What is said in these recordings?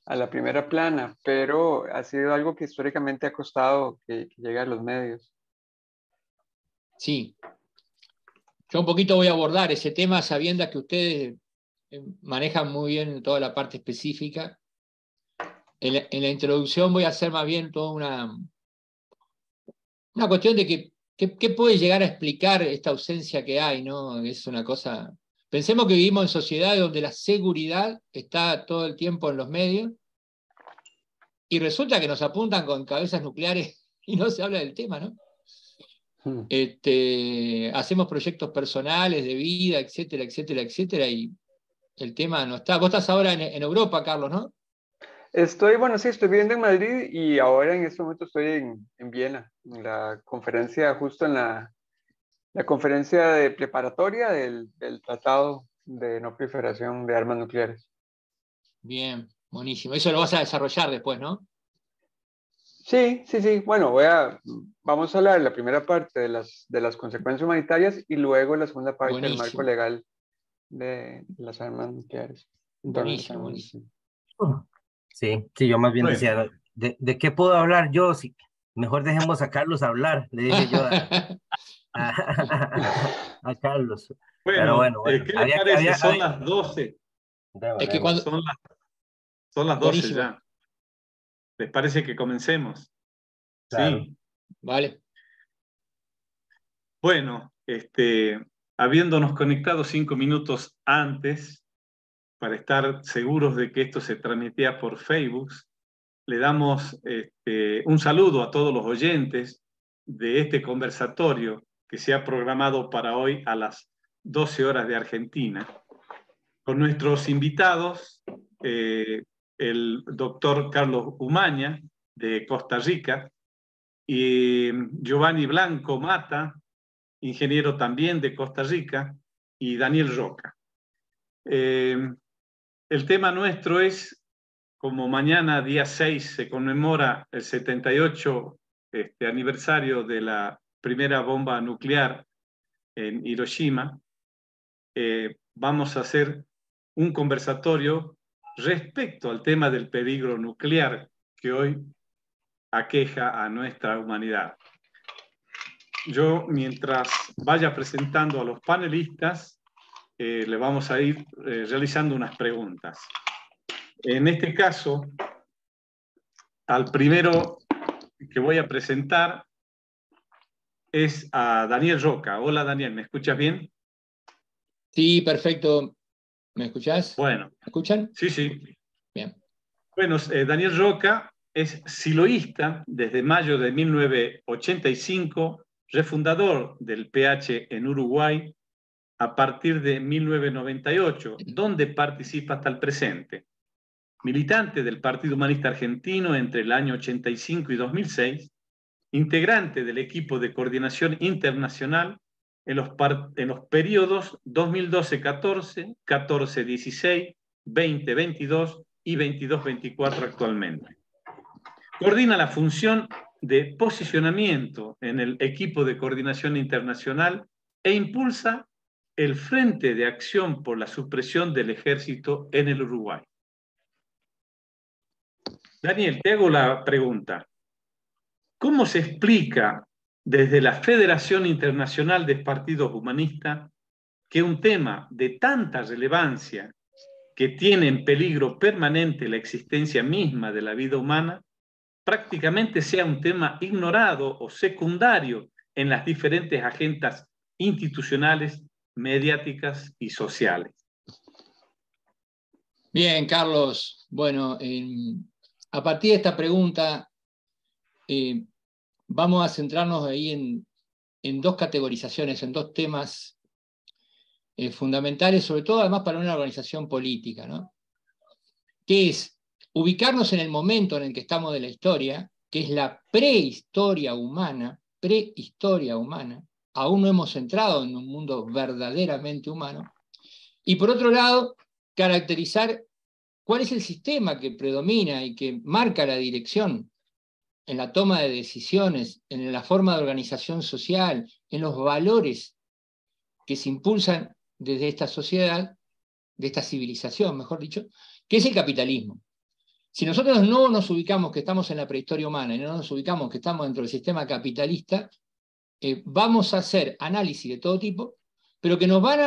a la primera plana, pero ha sido algo que históricamente ha costado que llegue a los medios. Sí. Yo un poquito voy a abordar ese tema sabiendo que ustedes manejan muy bien toda la parte específica. En la introducción voy a hacer más bien toda una cuestión de qué puede llegar a explicar esta ausencia que hay, ¿no? Es una cosa... Pensemos que vivimos en sociedades donde la seguridad está todo el tiempo en los medios y resulta que nos apuntan con cabezas nucleares y no se habla del tema, ¿no? Hacemos proyectos personales de vida, etcétera, etcétera, etcétera, y el tema no está. Vos estás ahora en Europa, Carlos, ¿no? Bueno, sí, estoy viviendo en Madrid y ahora en este momento estoy en Viena, en la conferencia, justo en la conferencia de preparatoria del Tratado de No Proliferación de Armas Nucleares. Bien, buenísimo. Eso lo vas a desarrollar después, ¿no? Sí, sí, sí. Bueno, vamos a hablar la primera parte de las consecuencias humanitarias y luego la segunda parte del marco Buenísimo, legal de las armas nucleares. buenísimo, buenísimo. Sí, sí, yo más bien Bueno, decía, ¿de qué puedo hablar yo? Si, mejor dejemos a Carlos hablar, le dije yo a Carlos. Pero bueno, bueno, ¿qué les parece? Son las 12. Es que cuando... Son las 12 Buenísimo. ya. ¿Les parece que comencemos? claro. Sí. Vale. Bueno, habiéndonos conectado 5 minutos antes, para estar seguros de que esto se transmitía por Facebook, le damos un saludo a todos los oyentes de este conversatorio que se ha programado para hoy a las 12 horas de Argentina, con nuestros invitados, el doctor Carlos Umaña, de Costa Rica, y Giovanni Blanco Mata, ingeniero también de Costa Rica, y Daniel Roca. El tema nuestro es, como mañana, día 6, se conmemora el 78 aniversario de la primera bomba nuclear en Hiroshima, vamos a hacer un conversatorio respecto al tema del peligro nuclear que hoy aqueja a nuestra humanidad. Yo, mientras vaya presentando a los panelistas, le vamos a ir realizando unas preguntas. En este caso, al primero que voy a presentar es a Daniel Roca. Hola, Daniel, ¿me escuchas bien? Sí, perfecto. ¿Me escuchás? Bueno. ¿Me escuchan? Sí, sí. Bien. Bueno, Daniel Roca es siloísta desde mayo de 1985, refundador del PH en Uruguay a partir de 1998, donde participa hasta el presente. Militante del Partido Humanista Argentino entre el año 85 y 2006, integrante del equipo de coordinación internacional en los periodos 2012-14, 14-16, 20-22 y 22-24 actualmente. Coordina la función de posicionamiento en el equipo de coordinación internacional e impulsa el Frente de Acción por la Supresión del Ejército en el Uruguay. Daniel, te hago la pregunta. ¿Cómo se explica desde la Federación Internacional de Partidos Humanistas que un tema de tanta relevancia que tiene en peligro permanente la existencia misma de la vida humana prácticamente sea un tema ignorado o secundario en las diferentes agendas institucionales, mediáticas y sociales? Bien, Carlos. Bueno, a partir de esta pregunta, vamos a centrarnos ahí en dos categorizaciones, en dos temas fundamentales, sobre todo además para una organización política, ¿no? Que es ubicarnos en el momento en el que estamos de la historia, que es la prehistoria humana, aún no hemos entrado en un mundo verdaderamente humano, y por otro lado, caracterizar cuál es el sistema que predomina y que marca la dirección en la toma de decisiones, en la forma de organización social, en los valores que se impulsan desde esta sociedad, de esta civilización, mejor dicho, que es el capitalismo. Si nosotros no nos ubicamos que estamos en la prehistoria humana y no nos ubicamos que estamos dentro del sistema capitalista, vamos a hacer análisis de todo tipo, pero que nos van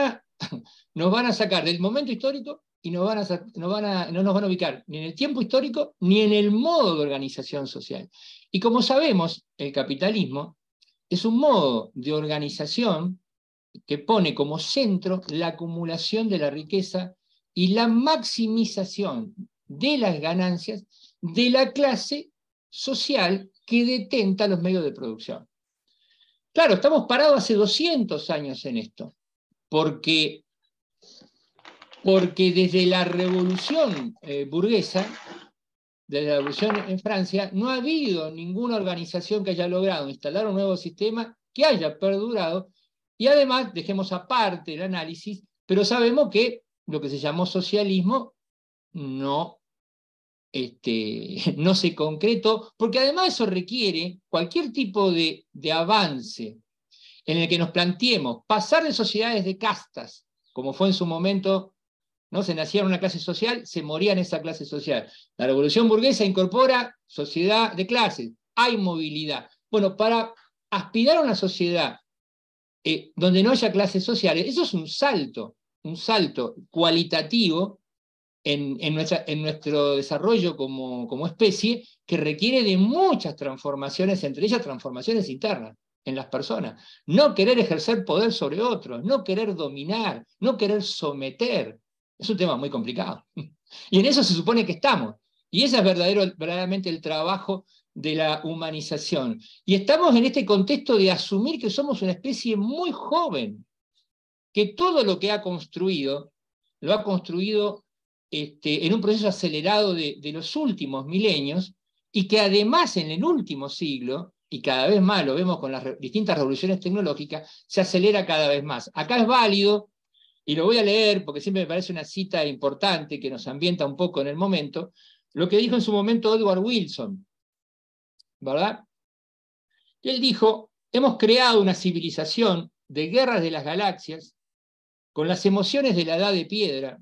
a sacar del momento histórico y no nos van a ubicar ni en el tiempo histórico ni en el modo de organización social. Y como sabemos, el capitalismo es un modo de organización que pone como centro la acumulación de la riqueza y la maximización de las ganancias de la clase social que detenta los medios de producción. Claro, estamos parados hace 200 años en esto, porque desde la revolución burguesa, desde la revolución en Francia, no ha habido ninguna organización que haya logrado instalar un nuevo sistema que haya perdurado, y además, dejemos aparte el análisis, pero sabemos que lo que se llamó socialismo no se concretó, porque además eso requiere cualquier tipo de avance en el que nos planteemos pasar de sociedades de castas, como fue en su momento, ¿no? Se nacía en una clase social, se moría en esa clase social. La revolución burguesa incorpora sociedad de clases, hay movilidad. Bueno, para aspirar a una sociedad donde no haya clases sociales, eso es un salto cualitativo en nuestro desarrollo como especie, que requiere de muchas transformaciones, entre ellas transformaciones internas en las personas. No querer ejercer poder sobre otros, no querer dominar, no querer someter. Es un tema muy complicado. Y en eso se supone que estamos. Y ese es verdaderamente el trabajo de la humanización. Y estamos en este contexto de asumir que somos una especie muy joven, que todo lo que ha construido, lo ha construido en un proceso acelerado de los últimos milenios, y que además en el último siglo, y cada vez más lo vemos con las distintas revoluciones tecnológicas, se acelera cada vez más. Acá es válido, y lo voy a leer porque siempre me parece una cita importante que nos ambienta un poco en el momento, lo que dijo en su momento Edward Wilson, ¿verdad? Él dijo: hemos creado una civilización de guerras de las galaxias, con las emociones de la edad de piedra,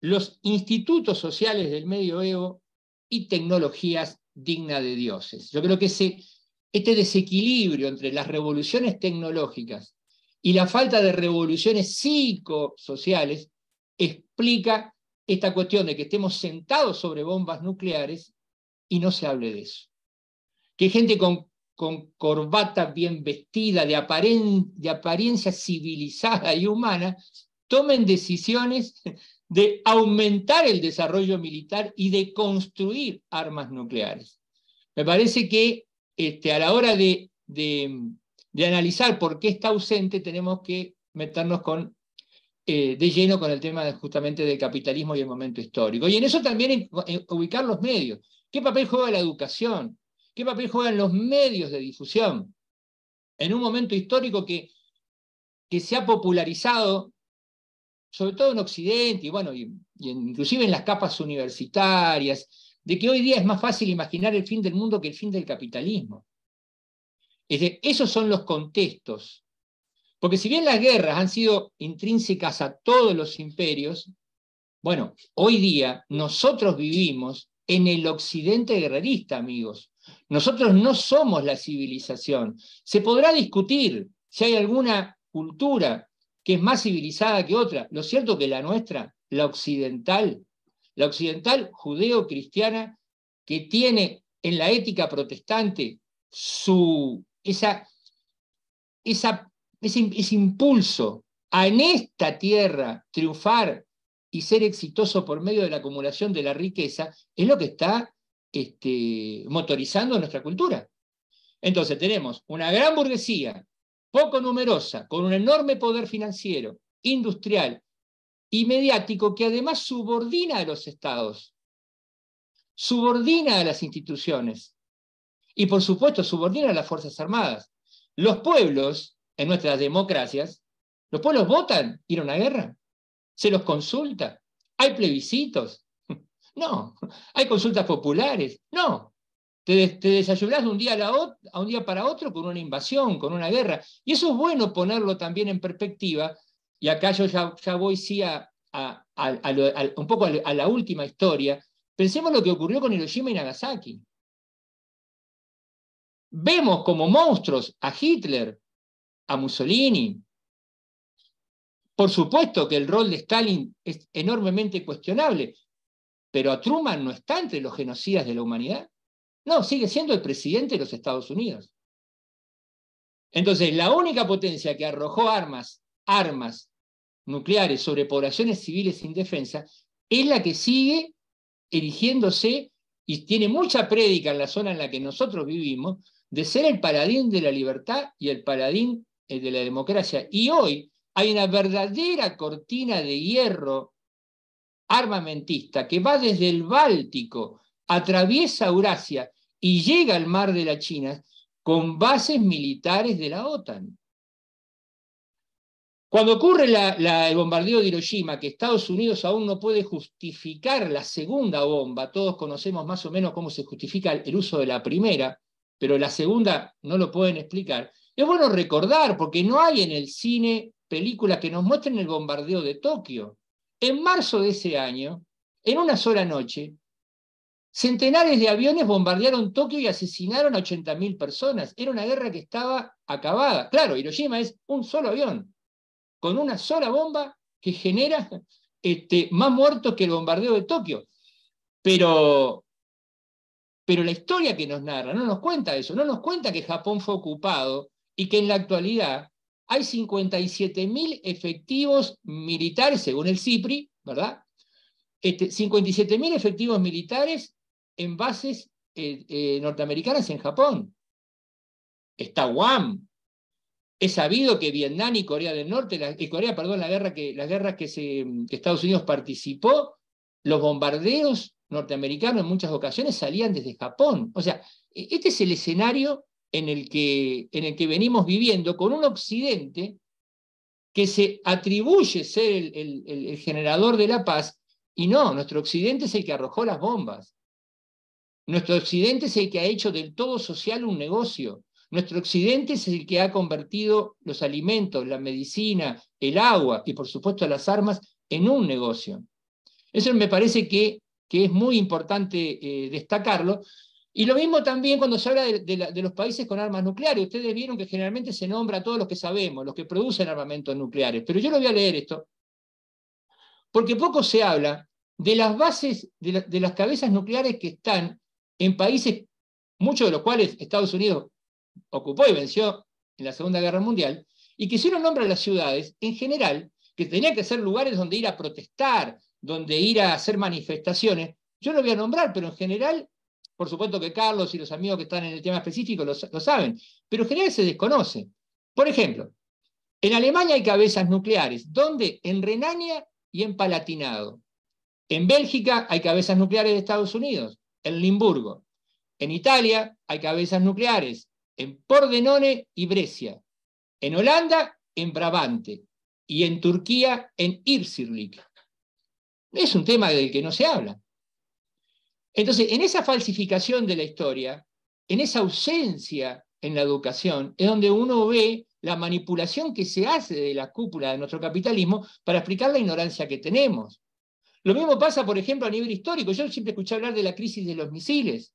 los institutos sociales del medioevo y tecnologías dignas de dioses. Yo creo que este desequilibrio entre las revoluciones tecnológicas y la falta de revoluciones psicosociales explica esta cuestión de que estemos sentados sobre bombas nucleares y no se hable de eso. Que hay gente con corbata bien vestida, de apariencia civilizada y humana, tomen decisiones de aumentar el desarrollo militar y de construir armas nucleares. Me parece que a la hora de analizar por qué está ausente, tenemos que meternos de lleno con el tema justamente del capitalismo y el momento histórico. Y en eso también ubicar los medios. ¿Qué papel juega la educación? ¿Qué papel juegan los medios de difusión? En un momento histórico que se ha popularizado, sobre todo en Occidente, y bueno, inclusive en las capas universitarias, de que hoy día es más fácil imaginar el fin del mundo que el fin del capitalismo. Esos son los contextos. Porque si bien las guerras han sido intrínsecas a todos los imperios, bueno, hoy día nosotros vivimos en el occidente guerrerista, amigos. Nosotros no somos la civilización. Se podrá discutir si hay alguna cultura que es más civilizada que otra. Lo cierto es que la nuestra, la occidental judeo-cristiana, que tiene en la ética protestante ese impulso a en esta tierra triunfar y ser exitoso por medio de la acumulación de la riqueza, es lo que está motorizando nuestra cultura. Entonces tenemos una gran burguesía, poco numerosa, con un enorme poder financiero, industrial y mediático, que además subordina a los estados, subordina a las instituciones y, por supuesto, subordina a las Fuerzas Armadas. Los pueblos, en nuestras democracias, los pueblos votan ir a una guerra, se los consulta, hay plebiscitos, no, hay consultas populares, no. Te desayunás de un día a un día para otro con una invasión, con una guerra. Y eso es bueno ponerlo también en perspectiva. Y acá yo ya voy sí un poco a la última historia, Pensemos lo que ocurrió con Hiroshima y Nagasaki. Vemos como monstruos a Hitler, a Mussolini. Por supuesto que el rol de Stalin es enormemente cuestionable, pero a Truman no está entre los genocidas de la humanidad. No, sigue siendo el presidente de los Estados Unidos. Entonces, la única potencia que arrojó armas nucleares sobre poblaciones civiles sin defensa es la que sigue erigiéndose y tiene mucha prédica en la zona en la que nosotros vivimos de ser el paladín de la libertad y el paladín de la democracia. Y hoy hay una verdadera cortina de hierro armamentista que va desde el Báltico, atraviesa Eurasia y llega al mar de la China con bases militares de la OTAN. Cuando ocurre el bombardeo de Hiroshima, que Estados Unidos aún no puede justificar la segunda bomba, todos conocemos más o menos cómo se justifica el uso de la primera, pero la segunda no lo pueden explicar, es bueno recordar, porque no hay en el cine películas que nos muestren el bombardeo de Tokio. En marzo de ese año, en una sola noche, centenares de aviones bombardearon Tokio y asesinaron a 80.000 personas. Era una guerra que estaba acabada. Claro, Hiroshima es un solo avión, con una sola bomba que genera más muertos que el bombardeo de Tokio. Pero la historia que nos narra no nos cuenta eso, no nos cuenta que Japón fue ocupado y que en la actualidad hay 57.000 efectivos militares, según el CIPRI, ¿verdad? 57.000 efectivos militares en bases norteamericanas en Japón. Está Guam. Es sabido que Vietnam y Corea del Norte, las guerras que Estados Unidos participó, los bombardeos norteamericanos en muchas ocasiones salían desde Japón. O sea, este es el escenario en el que venimos viviendo, con un Occidente que se atribuye ser el generador de la paz, y no, nuestro Occidente es el que arrojó las bombas. Nuestro Occidente es el que ha hecho del todo social un negocio. Nuestro Occidente es el que ha convertido los alimentos, la medicina, el agua y por supuesto las armas en un negocio. Eso me parece que es muy importante destacarlo. Y lo mismo también cuando se habla de los países con armas nucleares. Ustedes vieron que generalmente se nombra a todos los que sabemos, los que producen armamentos nucleares. Pero yo lo voy a leer esto, porque poco se habla de las bases, de las cabezas nucleares que están en países, muchos de los cuales Estados Unidos ocupó y venció en la Segunda Guerra Mundial, y que si uno nombra las ciudades, en general, que tenían que ser lugares donde ir a protestar, donde ir a hacer manifestaciones, yo lo voy a nombrar, pero en general, por supuesto que Carlos y los amigos que están en el tema específico lo saben, pero en general se desconoce. Por ejemplo, en Alemania hay cabezas nucleares, ¿dónde? En Renania y en Palatinado. En Bélgica hay cabezas nucleares de Estados Unidos, en Limburgo. En Italia hay cabezas nucleares, en Pordenone y Brescia. En Holanda, en Brabante. Y en Turquía, en Incirlik. Es un tema del que no se habla. Entonces, en esa falsificación de la historia, en esa ausencia en la educación, es donde uno ve la manipulación que se hace de la cúpula de nuestro capitalismo para explicar la ignorancia que tenemos. Lo mismo pasa, por ejemplo, a nivel histórico. Yo siempre escuché hablar de la crisis de los misiles,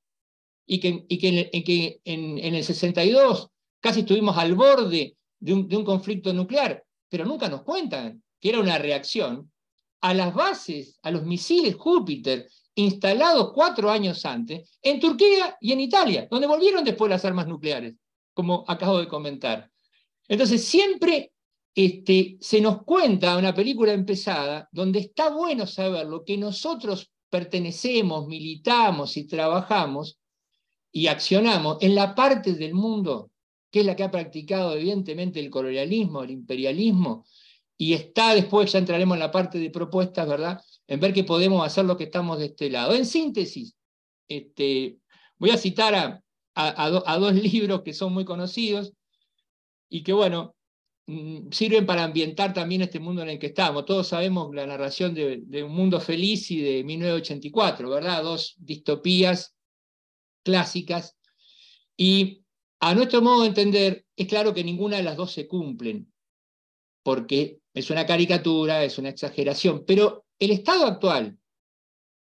y que en el 62 casi estuvimos al borde de un conflicto nuclear, pero nunca nos cuentan que era una reacción a las bases, a los misiles Júpiter instalados 4 años antes en Turquía y en Italia, donde volvieron después las armas nucleares, como acabo de comentar. Entonces siempre se nos cuenta una película empezada donde está bueno saber lo que nosotros pertenecemos, militamos y trabajamos y accionamos en la parte del mundo que es la que ha practicado evidentemente el colonialismo, el imperialismo, y está después, ya entraremos en la parte de propuestas, ¿verdad?, en ver qué podemos hacer lo que estamos de este lado. En síntesis, voy a citar a 2 libros que son muy conocidos y que, bueno, sirven para ambientar también este mundo en el que estamos. Todos sabemos la narración de Un Mundo Feliz y de 1984, ¿verdad? 2 distopías clásicas, y a nuestro modo de entender es claro que ninguna de las 2 se cumplen, porque es una caricatura, es una exageración, pero el estado actual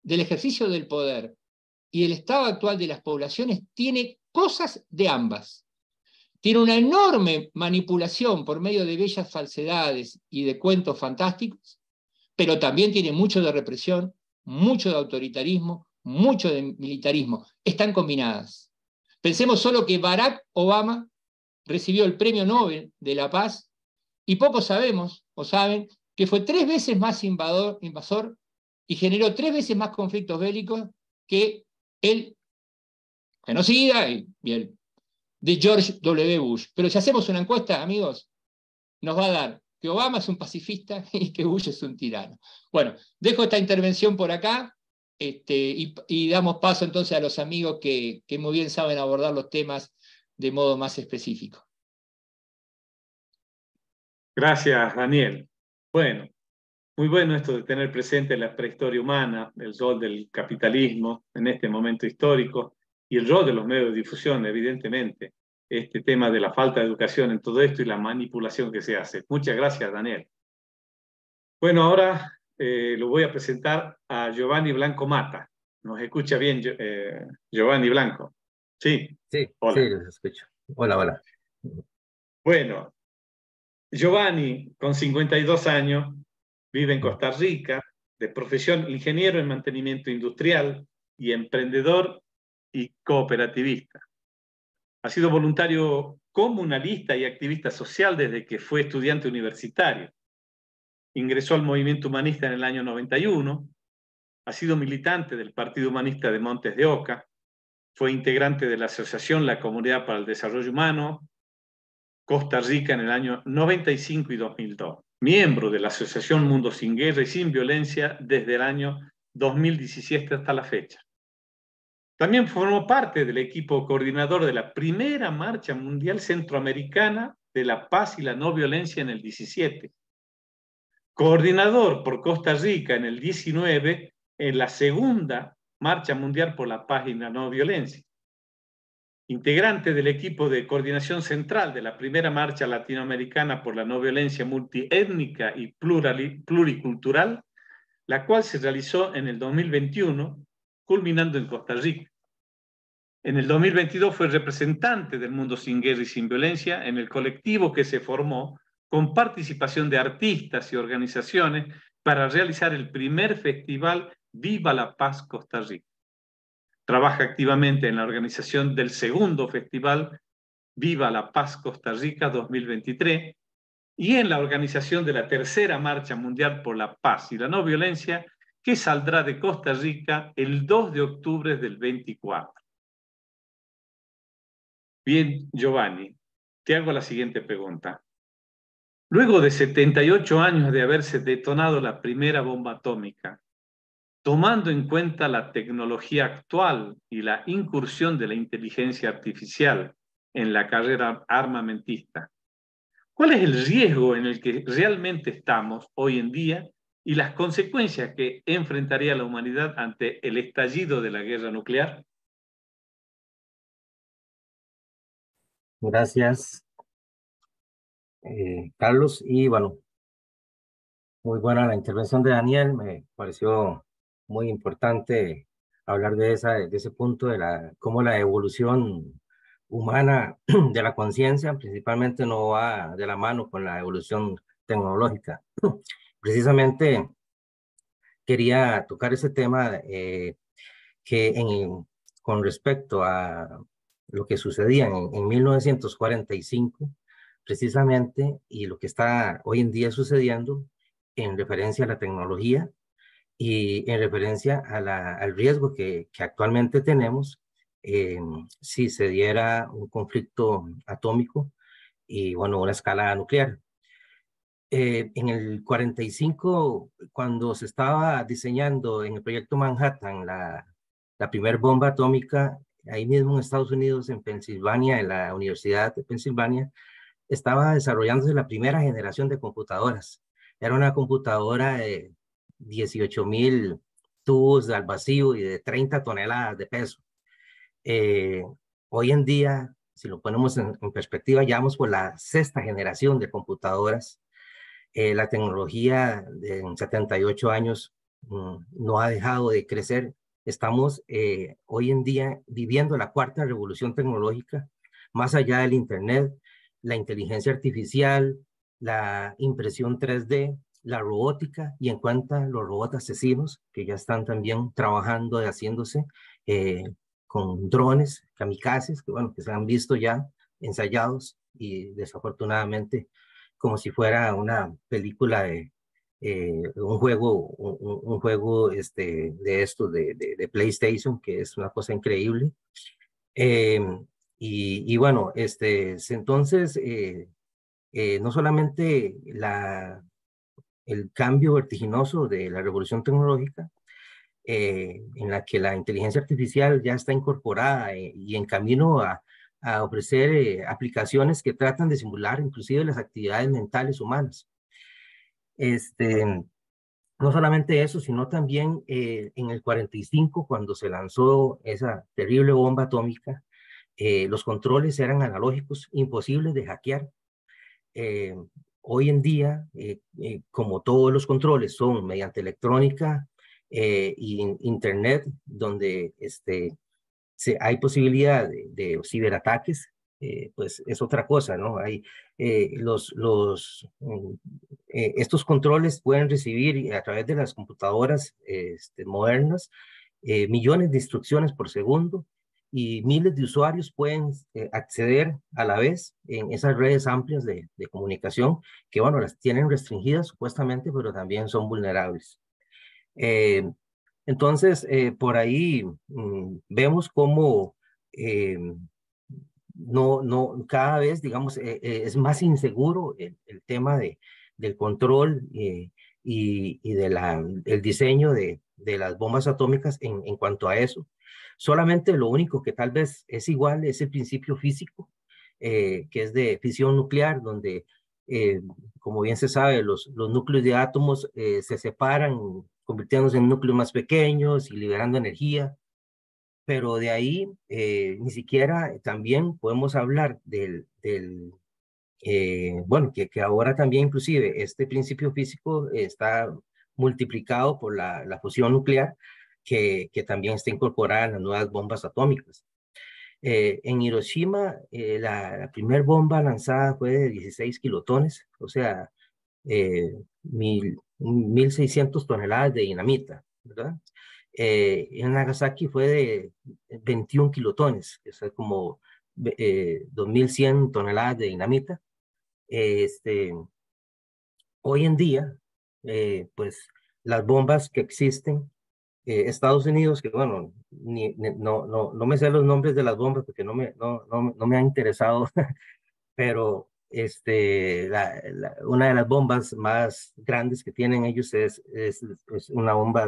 del ejercicio del poder y el estado actual de las poblaciones tiene cosas de ambas. Tiene una enorme manipulación por medio de bellas falsedades y de cuentos fantásticos, pero también tiene mucho de represión, mucho de autoritarismo, mucho de militarismo. Están combinadas. Pensemos solo que Barack Obama recibió el Premio Nobel de la Paz y pocos sabemos o saben que fue 3 veces más invasor y generó 3 veces más conflictos bélicos que el genocida y el de George W. Bush. Pero si hacemos una encuesta, amigos, nos va a dar que Obama es un pacifista y que Bush es un tirano. Bueno, dejo esta intervención por acá y damos paso entonces a los amigos que muy bien saben abordar los temas de modo más específico. Gracias, Daniel. Bueno, muy bueno esto de tener presente la prehistoria humana, el rol del capitalismo en este momento histórico y el rol de los medios de difusión, evidentemente, este tema de la falta de educación en todo esto y la manipulación que se hace. Muchas gracias, Daniel. Bueno, ahora lo voy a presentar a Giovanni Blanco Mata. ¿Nos escucha bien, Giovanni Blanco? Sí. Sí, hola. sí, los escucho. Hola, hola. Bueno, Giovanni, con 52 años, vive en Costa Rica, de profesión ingeniero en mantenimiento industrial y emprendedor y cooperativista. Ha sido voluntario comunalista y activista social desde que fue estudiante universitario. Ingresó al movimiento humanista en el año 91, ha sido militante del Partido Humanista de Montes de Oca, fue integrante de la Asociación La Comunidad para el Desarrollo Humano, Costa Rica en el año 95 y 2002. Miembro de la Asociación Mundo Sin Guerra y Sin Violencia desde el año 2017 hasta la fecha. También formó parte del equipo coordinador de la primera Marcha Mundial Centroamericana de la Paz y la No Violencia en el 17. Coordinador por Costa Rica en el 19 en la segunda Marcha Mundial por la Paz y la No Violencia. Integrante del equipo de coordinación central de la primera Marcha Latinoamericana por la No Violencia multiétnica y pluricultural, la cual se realizó en el 2021, culminando en Costa Rica. En el 2022 fue representante del Mundo Sin Guerra y Sin Violencia en el colectivo que se formó con participación de artistas y organizaciones para realizar el primer festival Viva la Paz Costa Rica. Trabaja activamente en la organización del segundo festival Viva la Paz Costa Rica 2023 y en la organización de la tercera Marcha Mundial por la Paz y la No Violencia que saldrá de Costa Rica el 2 de octubre del 24. Bien, Giovanni, te hago la siguiente pregunta. Luego de 78 años de haberse detonado la primera bomba atómica, tomando en cuenta la tecnología actual y la incursión de la inteligencia artificial en la carrera armamentista, ¿cuál es el riesgo en el que realmente estamos hoy en día y las consecuencias que enfrentaría la humanidad ante el estallido de la guerra nuclear? Gracias, Carlos. Y bueno, muy buena la intervención de Daniel. Me pareció muy importante hablar de ese punto, de cómo la evolución humana de la conciencia principalmente no va de la mano con la evolución tecnológica. Precisamente quería tocar ese tema con respecto a lo que sucedía en 1945, precisamente, y lo que está hoy en día sucediendo en referencia a la tecnología y en referencia al riesgo que actualmente tenemos si se diera un conflicto atómico y, bueno, una escala nuclear. En el 45, cuando se estaba diseñando en el proyecto Manhattan la primera bomba atómica, ahí mismo en Estados Unidos, en Pensilvania, en la Universidad de Pensilvania, estaba desarrollándose la primera generación de computadoras. Era una computadora de 18,000 tubos al vacío y de 30 toneladas de peso. Hoy en día, si lo ponemos en perspectiva, ya vamos por la sexta generación de computadoras. La tecnología en 78 años no ha dejado de crecer. Estamos hoy en día viviendo la cuarta revolución tecnológica, más allá del Internet, la inteligencia artificial, la impresión 3D, la robótica, y en cuanto a los robots asesinos, que ya están también trabajando y haciéndose con drones, kamikazes, que bueno, que se han visto ya ensayados y desafortunadamente como si fuera una película de un juego de estos de PlayStation, que es una cosa increíble. Eh, y bueno, entonces, no solamente el cambio vertiginoso de la revolución tecnológica, en la que la inteligencia artificial ya está incorporada y en camino a ofrecer aplicaciones que tratan de simular inclusive las actividades mentales humanas. No solamente eso, sino también en el 45, cuando se lanzó esa terrible bomba atómica, los controles eran analógicos, imposibles de hackear. Hoy en día, como todos los controles son mediante electrónica y internet, donde hay posibilidad de ciberataques, pues es otra cosa, ¿no? Hay estos controles pueden recibir a través de las computadoras modernas millones de instrucciones por segundo, y miles de usuarios pueden acceder a la vez en esas redes amplias de comunicación que, bueno, las tienen restringidas supuestamente, pero también son vulnerables. Entonces, por ahí vemos cómo cada vez, digamos, es más inseguro el tema del control y el diseño de las bombas atómicas en cuanto a eso. Solamente lo único que tal vez es igual es el principio físico, que es de fisión nuclear, donde, como bien se sabe, los núcleos de átomos se separan, convirtiéndose en núcleos más pequeños y liberando energía. Pero de ahí ni siquiera también podemos hablar bueno, que ahora también inclusive este principio físico está multiplicado por la fusión nuclear, que también está incorporada en las nuevas bombas atómicas. En Hiroshima, la primera bomba lanzada fue de 16 kilotones, o sea, 1.600 toneladas de dinamita, ¿verdad? En Nagasaki fue de 21 kilotones, que es como 2.100 toneladas de dinamita. Hoy en día, pues las bombas que existen, Estados Unidos, que bueno, no me sé los nombres de las bombas porque no me ha interesado, pero una de las bombas más grandes que tienen ellos es una bomba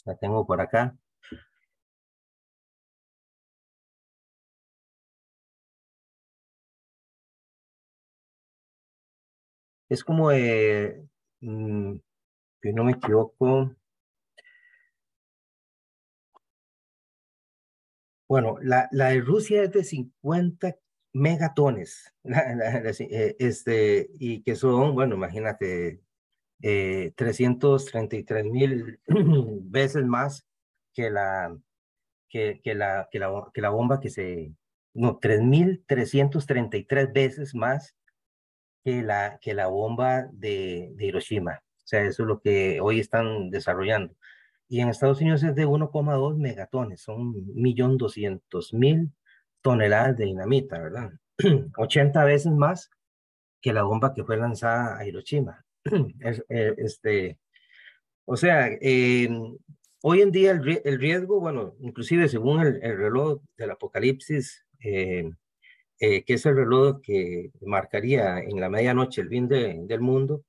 la tengo por acá. Es como si no me equivoco. Bueno, la de Rusia es de 50 megatones, y que son, bueno, imagínate, 333.000 veces más que la bomba no, 3.333 veces más que la bomba de Hiroshima. O sea, eso es lo que hoy están desarrollando. Y en Estados Unidos es de 1,2 megatones, son 1.200.000 toneladas de dinamita, ¿verdad? 80 veces más que la bomba que fue lanzada a Hiroshima. O sea, hoy en día el riesgo, bueno, inclusive según el reloj del apocalipsis, que es el reloj que marcaría en la medianoche el fin del mundo,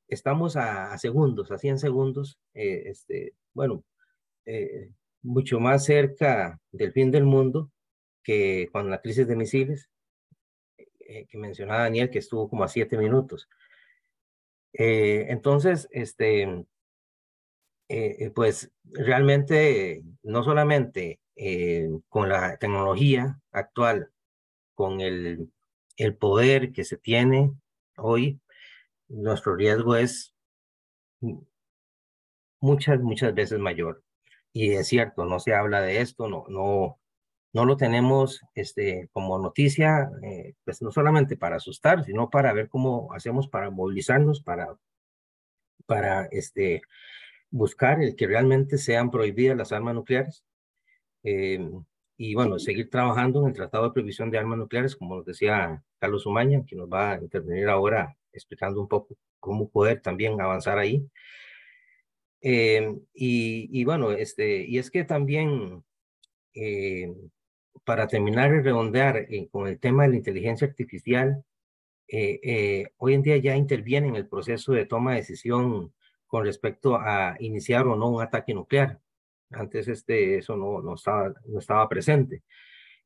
estamos a segundos, a 100 segundos, bueno, mucho más cerca del fin del mundo que con la crisis de misiles, que mencionaba Daniel, que estuvo como a 7 minutos. Entonces, pues realmente no solamente con la tecnología actual, con el poder que se tiene hoy, nuestro riesgo es muchas veces mayor. Y es cierto, no se habla de esto, no lo tenemos como noticia, pues no solamente para asustar, sino para ver cómo hacemos para movilizarnos, para buscar el que realmente sean prohibidas las armas nucleares. Y bueno, seguir trabajando en el Tratado de Prohibición de Armas Nucleares, como nos decía Carlos Umaña, que nos va a intervenir ahora explicando un poco cómo poder también avanzar ahí. Y bueno, y es que también, para terminar y redondear con el tema de la inteligencia artificial, hoy en día ya interviene en el proceso de toma de decisión con respecto a iniciar o no un ataque nuclear. Antes eso no estaba presente.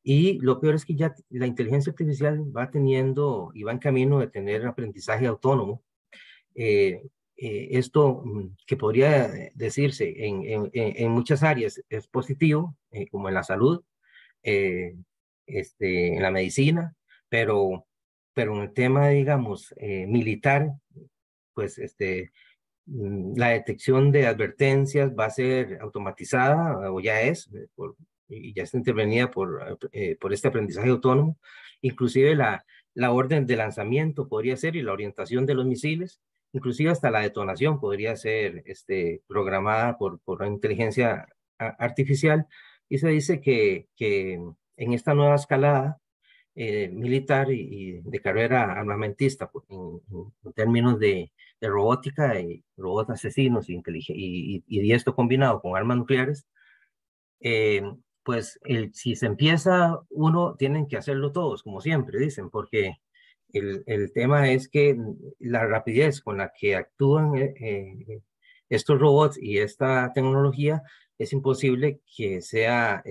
Y lo peor es que ya la inteligencia artificial va teniendo y va en camino de tener aprendizaje autónomo. Esto que podría decirse en muchas áreas es positivo, como en la salud, en la medicina, pero en el tema, digamos, militar, pues la detección de advertencias va a ser automatizada, o ya es, y ya está intervenida por este aprendizaje autónomo. Inclusive la orden de lanzamiento podría ser, y la orientación de los misiles, inclusive hasta la detonación podría ser programada por una inteligencia artificial. Y se dice que en esta nueva escalada militar y de carrera armamentista, en términos de robótica y robots asesinos y esto combinado con armas nucleares, eh, pues si se empieza uno, tienen que hacerlo todos, como siempre dicen, porque el tema es que la rapidez con la que actúan estos robots y esta tecnología es imposible que sea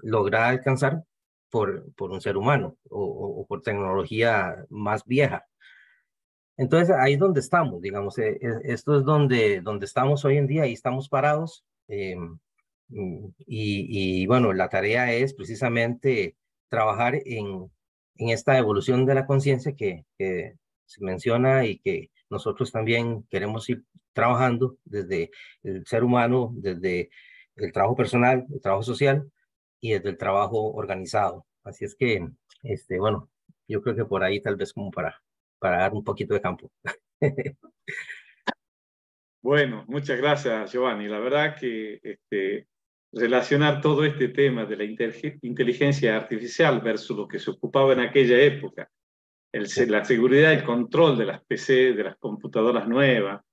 lograda alcanzar por un ser humano o por tecnología más vieja. Entonces ahí es donde estamos, digamos, esto es donde estamos hoy en día y estamos parados. Y bueno, la tarea es precisamente trabajar en esta evolución de la conciencia que se menciona y que nosotros también queremos ir trabajando desde el ser humano, desde el trabajo personal, el trabajo social y desde el trabajo organizado. Así es que, bueno, yo creo que por ahí tal vez como para dar un poquito de campo. Bueno, muchas gracias, Giovanni. La verdad que relacionar todo este tema de la inteligencia artificial versus lo que se ocupaba en aquella época, la seguridad y el control de las PC, de las computadoras nuevas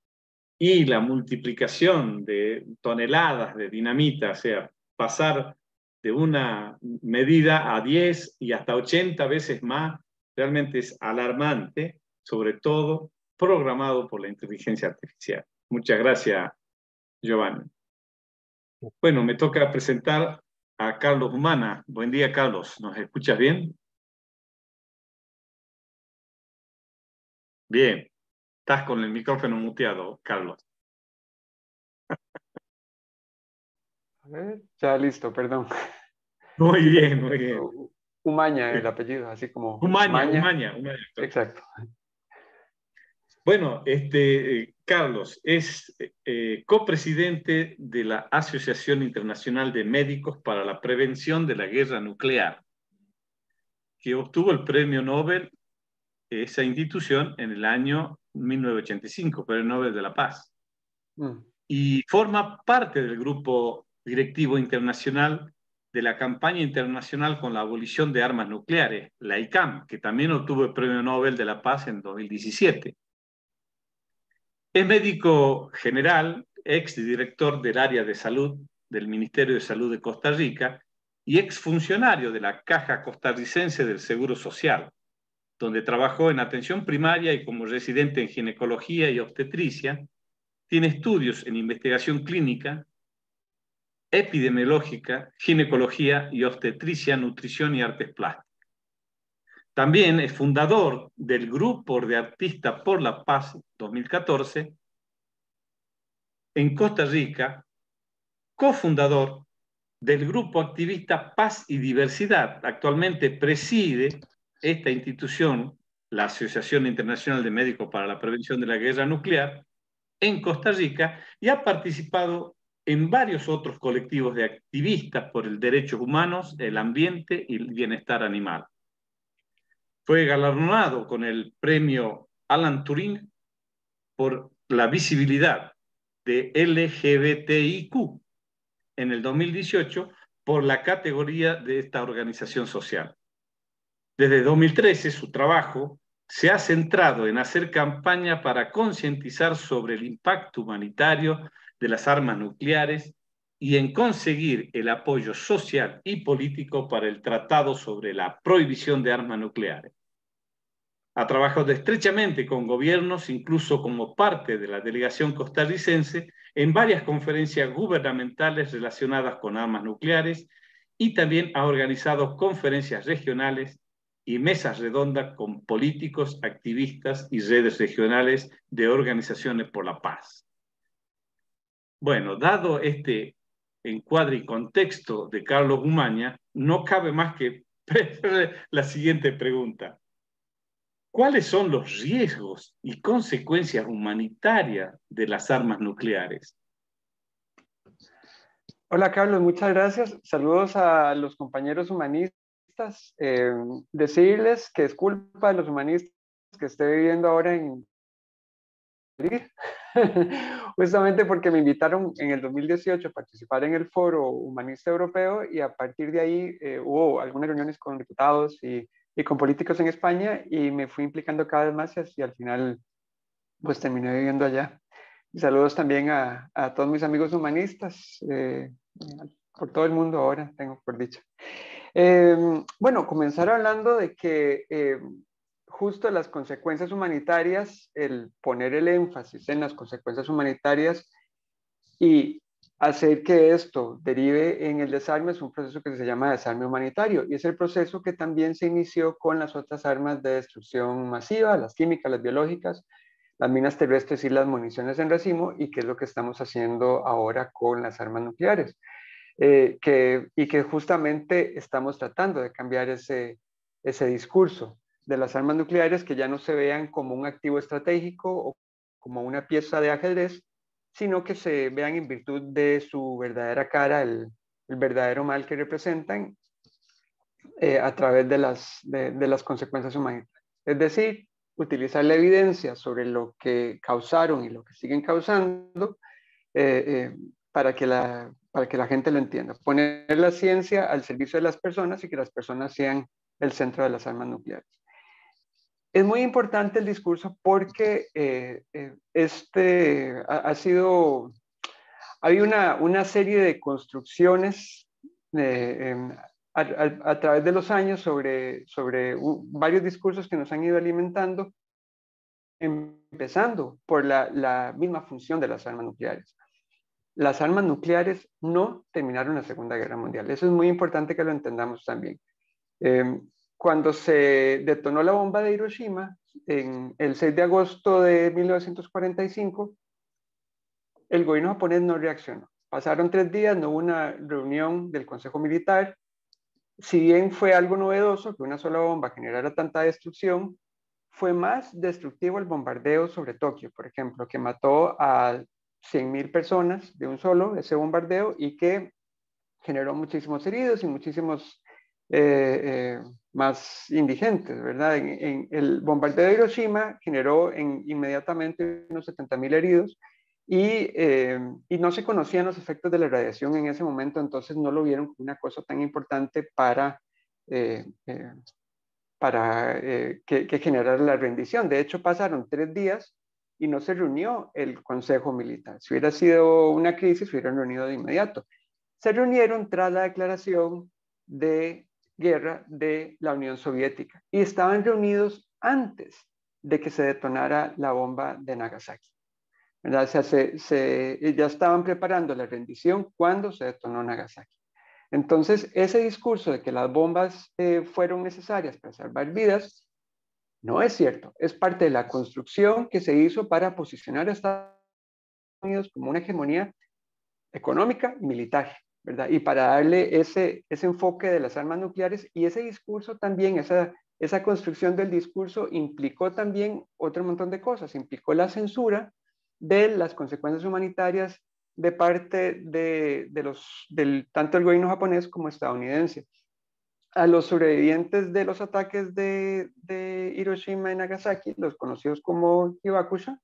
y la multiplicación de toneladas de dinamita, o sea, pasar de una medida a 10 y hasta 80 veces más, realmente es alarmante, sobre todo programado por la inteligencia artificial. Muchas gracias, Giovanni. Bueno, me toca presentar a Carlos Humana. Buen día, Carlos. ¿Nos escuchas bien? Bien. Estás con el micrófono muteado, Carlos. A ver, ya listo, perdón. Muy bien, muy bien. Umaña el apellido, así como Umaña. Exacto. Bueno, Carlos es copresidente de la Asociación Internacional de Médicos para la Prevención de la Guerra Nuclear, que obtuvo el premio Nobel, esa institución, en el año 1985, Premio Nobel de la Paz. Y forma parte del grupo directivo internacional de la campaña internacional con la abolición de armas nucleares, la ICAM, que también obtuvo el Premio Nobel de la Paz en 2017. Es médico general, exdirector del área de salud del Ministerio de Salud de Costa Rica y exfuncionario de la Caja Costarricense del Seguro Social, donde trabajó en atención primaria y como residente en ginecología y obstetricia. Tiene estudios en investigación clínica, epidemiológica, ginecología y obstetricia, nutrición y artes plásticas. También es fundador del Grupo de Artistas por la Paz 2014 en Costa Rica, cofundador del Grupo Activista Paz y Diversidad. Actualmente preside esta institución, la Asociación Internacional de Médicos para la Prevención de la Guerra Nuclear, en Costa Rica y ha participado en varios otros colectivos de activistas por el derechos humanos, el ambiente y el bienestar animal. Fue galardonado con el premio Alan Turing por la visibilidad de LGBTIQ en el 2018 por la categoría de esta organización social. Desde 2013, su trabajo se ha centrado en hacer campaña para concientizar sobre el impacto humanitario de las armas nucleares y en conseguir el apoyo social y político para el Tratado sobre la Prohibición de Armas Nucleares. Ha trabajado estrechamente con gobiernos, incluso como parte de la delegación costarricense, en varias conferencias gubernamentales relacionadas con armas nucleares y también ha organizado conferencias regionales y mesas redondas con políticos, activistas y redes regionales de organizaciones por la paz. Bueno, dado este encuadre y contexto de Carlos Umaña, no cabe más que la siguiente pregunta. ¿Cuáles son los riesgos y consecuencias humanitarias de las armas nucleares? Hola Carlos, muchas gracias. Saludos a los compañeros humanistas. Decirles que es culpa de los humanistas que esté viviendo ahora en Madrid, justamente porque me invitaron en el 2018 a participar en el Foro Humanista Europeo y a partir de ahí hubo algunas reuniones con diputados y con políticos en España y me fui implicando cada vez más y al final pues terminé viviendo allá. Y saludos también a todos mis amigos humanistas por todo el mundo ahora, tengo por dicho. Bueno, comenzar hablando de que justo las consecuencias humanitarias, el poner el énfasis en las consecuencias humanitarias y hacer que esto derive en el desarme es un proceso que se llama desarme humanitario y es el proceso que también se inició con las otras armas de destrucción masiva, las químicas, las biológicas, las minas terrestres y las municiones en racimo y que es lo que estamos haciendo ahora con las armas nucleares. Y que justamente estamos tratando de cambiar ese discurso de las armas nucleares que ya no se vean como un activo estratégico o como una pieza de ajedrez, sino que se vean en virtud de su verdadera cara, el verdadero mal que representan a través de las consecuencias humanitarias. Es decir, utilizar la evidencia sobre lo que causaron y lo que siguen causando para que la gente lo entienda. Poner la ciencia al servicio de las personas y que las personas sean el centro de las armas nucleares. Es muy importante el discurso porque ha habido una serie de construcciones a través de los años sobre varios discursos que nos han ido alimentando, empezando por la misma función de las armas nucleares. Las armas nucleares no terminaron la Segunda Guerra Mundial. Eso es muy importante que lo entendamos también. Cuando se detonó la bomba de Hiroshima, en el 6 de agosto de 1945, el gobierno japonés no reaccionó. Pasaron 3 días, no hubo una reunión del Consejo Militar. Si bien fue algo novedoso que una sola bomba generara tanta destrucción, fue más destructivo el bombardeo sobre Tokio, por ejemplo, que mató a 100.000 personas de un solo, ese bombardeo, y que generó muchísimos heridos y muchísimos más indigentes, ¿verdad? En el bombardeo de Hiroshima generó inmediatamente unos 70.000 heridos y no se conocían los efectos de la radiación en ese momento, entonces no lo vieron como una cosa tan importante para que generara la rendición. De hecho, pasaron 3 días y no se reunió el Consejo Militar. Si hubiera sido una crisis, se hubieran reunido de inmediato. Se reunieron tras la declaración de guerra de la Unión Soviética y estaban reunidos antes de que se detonara la bomba de Nagasaki. ¿Verdad? O sea, ya estaban preparando la rendición cuando se detonó Nagasaki. Entonces, ese discurso de que las bombas fueron necesarias para salvar vidas, no es cierto. Es parte de la construcción que se hizo para posicionar a Estados Unidos como una hegemonía económica y militar, ¿verdad? Y para darle ese enfoque de las armas nucleares y ese discurso también, esa construcción del discurso implicó también otro montón de cosas. Implicó la censura de las consecuencias humanitarias de parte tanto el gobierno japonés como estadounidense. A los sobrevivientes de los ataques de Hiroshima y Nagasaki, los conocidos como Hibakusha,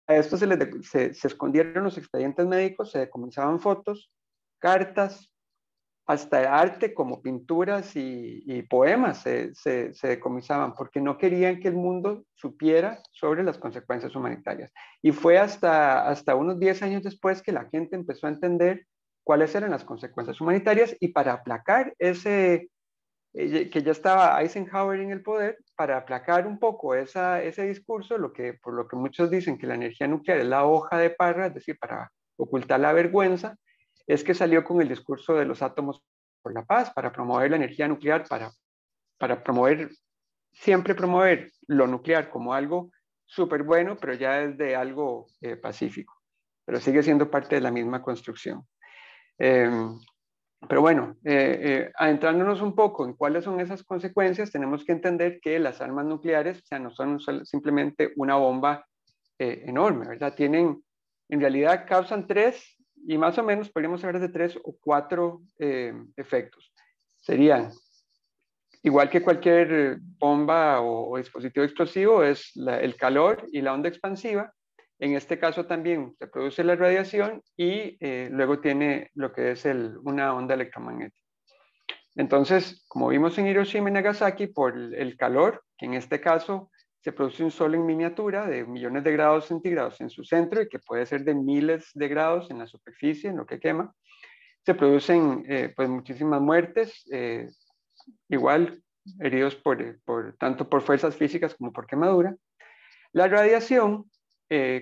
a estos se escondieron los expedientes médicos, se decomisaban fotos, cartas, hasta arte como pinturas y poemas se decomisaban porque no querían que el mundo supiera sobre las consecuencias humanitarias. Y fue hasta unos 10 años después que la gente empezó a entender cuáles eran las consecuencias humanitarias, y para aplacar que ya estaba Eisenhower en el poder, para aplacar un poco ese discurso, por lo que muchos dicen que la energía nuclear es la hoja de parra, es decir, para ocultar la vergüenza, es que salió con el discurso de los átomos por la paz, para promover la energía nuclear, para siempre promover lo nuclear como algo súper bueno, pero ya es de algo pacífico, pero sigue siendo parte de la misma construcción. Pero bueno, adentrándonos un poco en cuáles son esas consecuencias, tenemos que entender que las armas nucleares, o sea, no son simplemente una bomba enorme, ¿verdad? En realidad causan 3, y más o menos podríamos hablar de 3 o 4 efectos. Serían, igual que cualquier bomba o dispositivo explosivo, es el calor y la onda expansiva. En este caso también se produce la radiación y luego tiene lo que es una onda electromagnética. Entonces, como vimos en Hiroshima y Nagasaki, por el calor, que en este caso se produce un sol en miniatura de millones de grados centígrados en su centro y que puede ser de miles de grados en la superficie, en lo que quema, se producen pues muchísimas muertes, igual heridos tanto por fuerzas físicas como por quemadura. La radiación,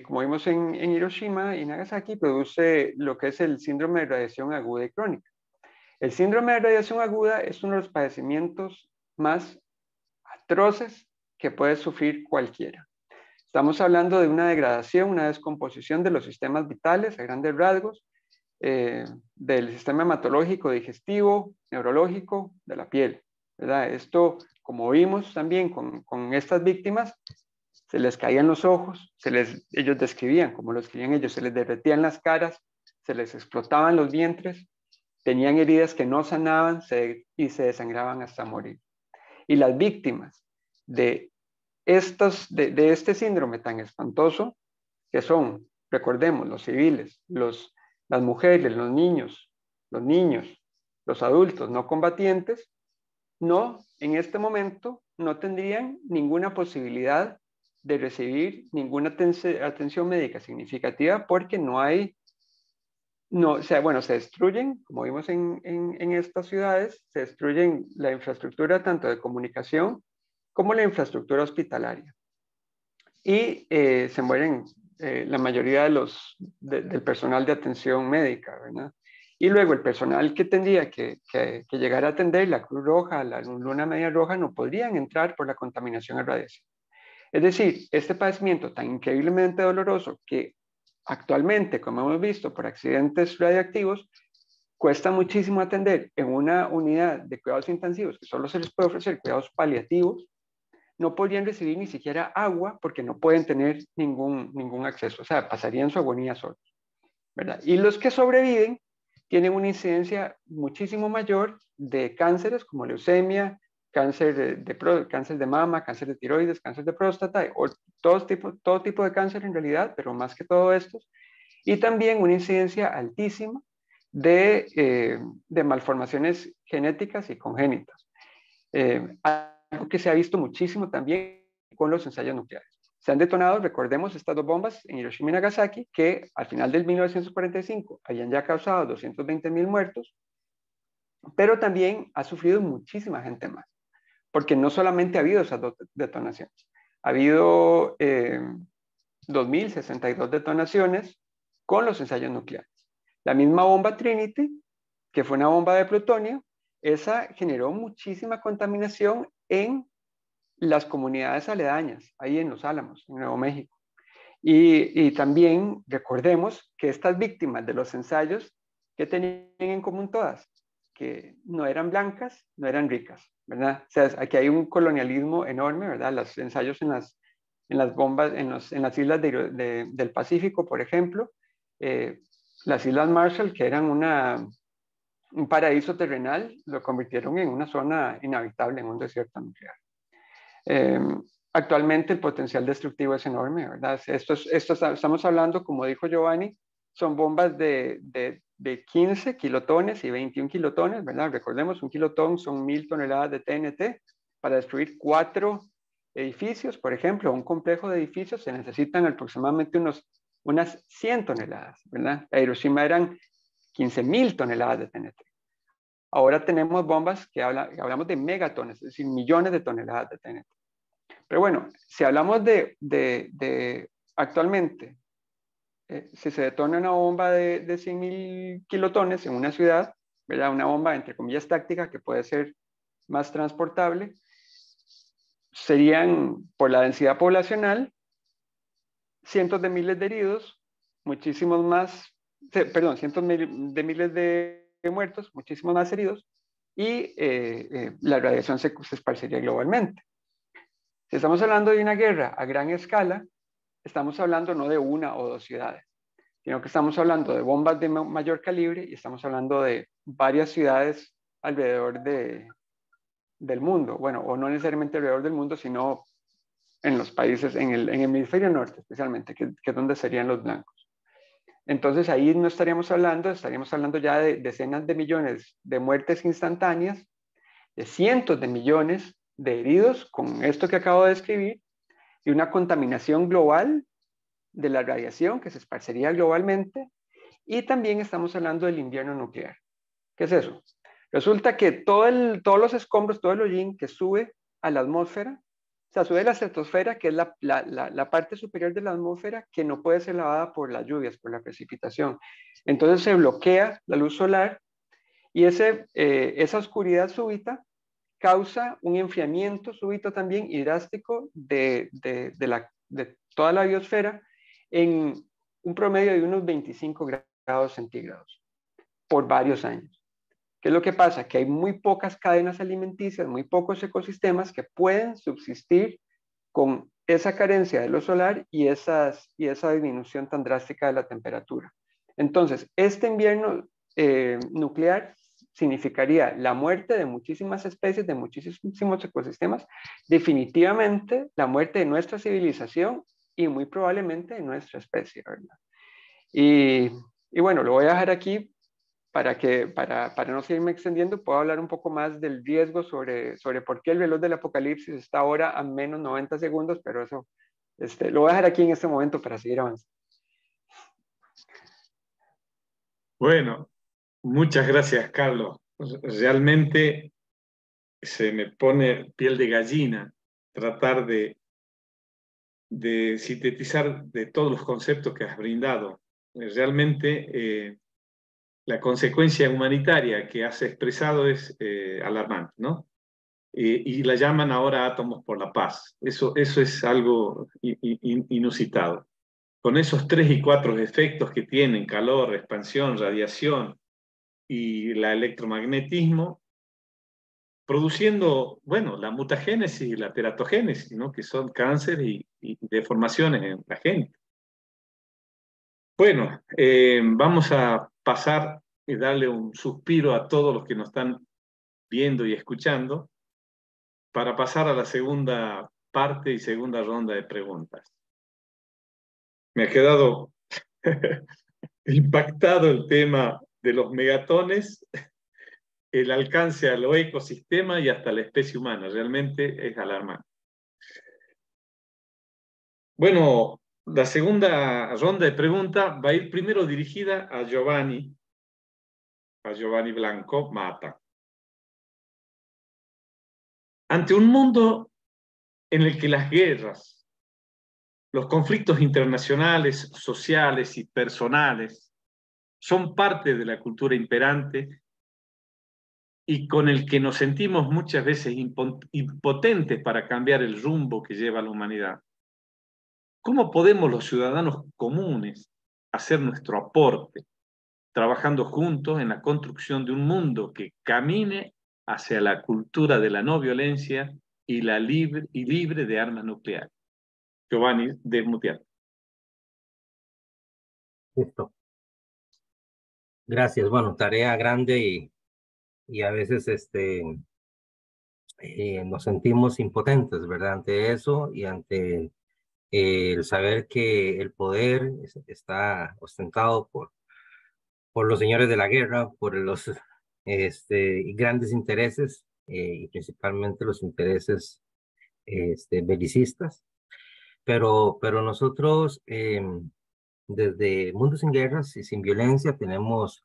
como vimos en Hiroshima y Nagasaki, produce lo que es el síndrome de radiación aguda y crónica. El síndrome de radiación aguda es uno de los padecimientos más atroces que puede sufrir cualquiera. Estamos hablando de una degradación, una descomposición de los sistemas vitales a grandes rasgos, del sistema hematológico, digestivo, neurológico, de la piel, ¿verdad? Esto, como vimos también con estas víctimas, se les caían los ojos, ellos describían, como lo escribían ellos, se les derretían las caras, se les explotaban los vientres, tenían heridas que no sanaban y se desangraban hasta morir. Y las víctimas de este síndrome tan espantoso, que son, recordemos, los civiles, las mujeres, los niños, los adultos no combatientes, en este momento no tendrían ninguna posibilidad de recibir ninguna atención médica significativa porque se destruyen, como vimos en estas ciudades, se destruyen la infraestructura tanto de comunicación como la infraestructura hospitalaria. Y se mueren la mayoría del personal de atención médica, ¿verdad? Y luego el personal que tendría que llegar a atender, la Cruz Roja, la Luna Media Roja, no podrían entrar por la contaminación a radiación. Es decir, este padecimiento tan increíblemente doloroso que actualmente, como hemos visto, por accidentes radiactivos, cuesta muchísimo atender en una unidad de cuidados intensivos, que solo se les puede ofrecer cuidados paliativos, no podrían recibir ni siquiera agua porque no pueden tener ningún acceso, o sea, pasarían su agonía solos, ¿verdad? Y los que sobreviven tienen una incidencia muchísimo mayor de cánceres como leucemia, cáncer de mama, cáncer de tiroides, cáncer de próstata, o todo tipo de cáncer en realidad, pero más que todo estos, y también una incidencia altísima de malformaciones genéticas y congénitas. Algo que se ha visto muchísimo también con los ensayos nucleares. Se han detonado, recordemos, estas 2 bombas en Hiroshima y Nagasaki, que al final del 1945 habían ya causado 220,000 muertos, pero también ha sufrido muchísima gente más, porque no solamente ha habido esas 2 detonaciones, ha habido 2,062 detonaciones con los ensayos nucleares. La misma bomba Trinity, que fue una bomba de plutonio, esa generó muchísima contaminación en las comunidades aledañas, ahí en Los Álamos, en Nuevo México. Y también recordemos que estas víctimas de los ensayos, ¿qué tenían en común todas? Que no eran blancas, no eran ricas, ¿verdad? O sea, aquí hay un colonialismo enorme, ¿verdad? Los ensayos en las bombas, en las islas del Pacífico, por ejemplo, las Islas Marshall, que eran un paraíso terrenal, lo convirtieron en una zona inhabitable, en un desierto nuclear. Actualmente el potencial destructivo es enorme, ¿verdad? Estamos hablando, como dijo Giovanni, son bombas de 15 kilotones y 21 kilotones, ¿verdad? Recordemos, un kilotón son 1000 toneladas de TNT. Para destruir 4 edificios, por ejemplo, un complejo de edificios, se necesitan aproximadamente unas 100 toneladas, ¿verdad? A Hiroshima eran 15.000 toneladas de TNT. Ahora tenemos bombas que hablamos de megatones, es decir, millones de toneladas de TNT. Pero bueno, si hablamos de actualmente, si se detona una bomba de 100.000 kilotones en una ciudad, ¿verdad? Una bomba entre comillas táctica que puede ser más transportable, serían por la densidad poblacional cientos de miles de heridos, muchísimos más, perdón, cientos de miles de muertos, muchísimos más heridos, y la radiación se esparciría globalmente. Si estamos hablando de una guerra a gran escala, estamos hablando no de una o dos ciudades, sino que estamos hablando de bombas de mayor calibre y estamos hablando de varias ciudades alrededor del mundo. Bueno, o no necesariamente alrededor del mundo, sino en los países, en el hemisferio norte especialmente, que es donde serían los blancos. Entonces ahí no estaríamos hablando ya de decenas de millones de muertes instantáneas, de cientos de millones de heridos con esto que acabo de describir y una contaminación global de la radiación que se esparcería globalmente. Y también estamos hablando del invierno nuclear. ¿Qué es eso? Resulta que todos los escombros, todo el hollín que sube a la atmósfera, o sea, sube a la estratosfera, que es la parte superior de la atmósfera que no puede ser lavada por las lluvias, por la precipitación. Entonces se bloquea la luz solar y esa oscuridad súbita causa un enfriamiento súbito también y drástico de toda la biosfera en un promedio de unos 25 grados centígrados por varios años. ¿Qué es lo que pasa? Que hay muy pocas cadenas alimenticias, muy pocos ecosistemas que pueden subsistir con esa carencia de luz solar y esa disminución tan drástica de la temperatura. Entonces, este invierno nuclear significaría la muerte de muchísimas especies, de muchísimos ecosistemas, definitivamente la muerte de nuestra civilización y muy probablemente de nuestra especie, ¿verdad? Y bueno, lo voy a dejar aquí para no seguirme extendiendo. Puedo hablar un poco más del riesgo sobre por qué el reloj del apocalipsis está ahora a menos 90 segundos, pero eso lo voy a dejar aquí en este momento para seguir avanzando. Bueno, muchas gracias, Carlos. Realmente se me pone piel de gallina tratar de sintetizar de todos los conceptos que has brindado. Realmente la consecuencia humanitaria que has expresado es alarmante, ¿no? Y la llaman ahora átomos por la paz. Eso es algo inusitado. Con esos 3 y 4 efectos que tienen, calor, expansión, radiación y el electromagnetismo, produciendo, bueno, la mutagénesis y la teratogénesis, ¿no? Que son cáncer y deformaciones en la gente. Bueno, vamos a pasar y darle un suspiro a todos los que nos están viendo y escuchando para pasar a la segunda parte y segunda ronda de preguntas. Me ha quedado impactado el tema de los megatones, el alcance a los ecosistemas y hasta la especie humana. Realmente es alarmante. Bueno, la segunda ronda de preguntas va a ir primero dirigida a Giovanni Blanco Mata. Ante un mundo en el que las guerras, los conflictos internacionales, sociales y personales son parte de la cultura imperante y con el que nos sentimos muchas veces impotentes para cambiar el rumbo que lleva la humanidad, ¿cómo podemos los ciudadanos comunes hacer nuestro aporte, trabajando juntos en la construcción de un mundo que camine hacia la cultura de la no violencia y libre de armas nucleares? Giovanni, desmutear. Listo. Gracias. Bueno, tarea grande y a veces nos sentimos impotentes, ¿verdad? Ante eso y ante el saber que el poder está ostentado por los señores de la guerra, por los grandes intereses y principalmente los intereses belicistas. Pero nosotros, desde Mundo Sin Guerras y Sin Violencia, tenemos,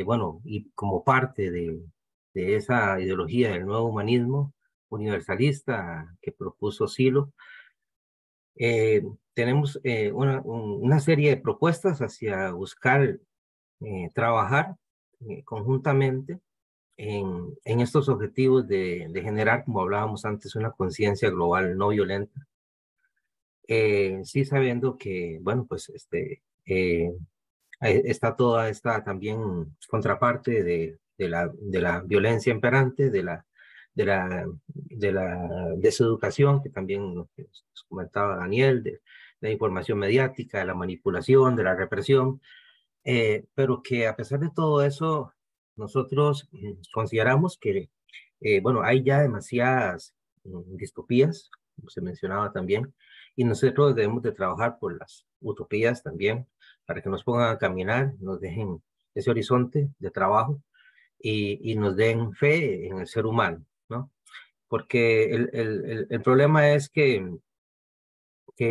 bueno, y como parte de esa ideología del nuevo humanismo universalista que propuso Silo, tenemos una serie de propuestas hacia buscar trabajar conjuntamente en estos objetivos de generar, como hablábamos antes, una conciencia global no violenta. Sí sabiendo que, bueno, pues está toda esta también contraparte de la violencia imperante, de la deseducación, que también nos comentaba Daniel, de la información mediática, de la manipulación, de la represión, pero que a pesar de todo eso, nosotros consideramos que, bueno, hay ya demasiadas distopías, como se mencionaba también, y nosotros debemos de trabajar por las utopías también, para que nos pongan a caminar, nos dejen ese horizonte de trabajo y nos den fe en el ser humano, ¿no? Porque el problema es que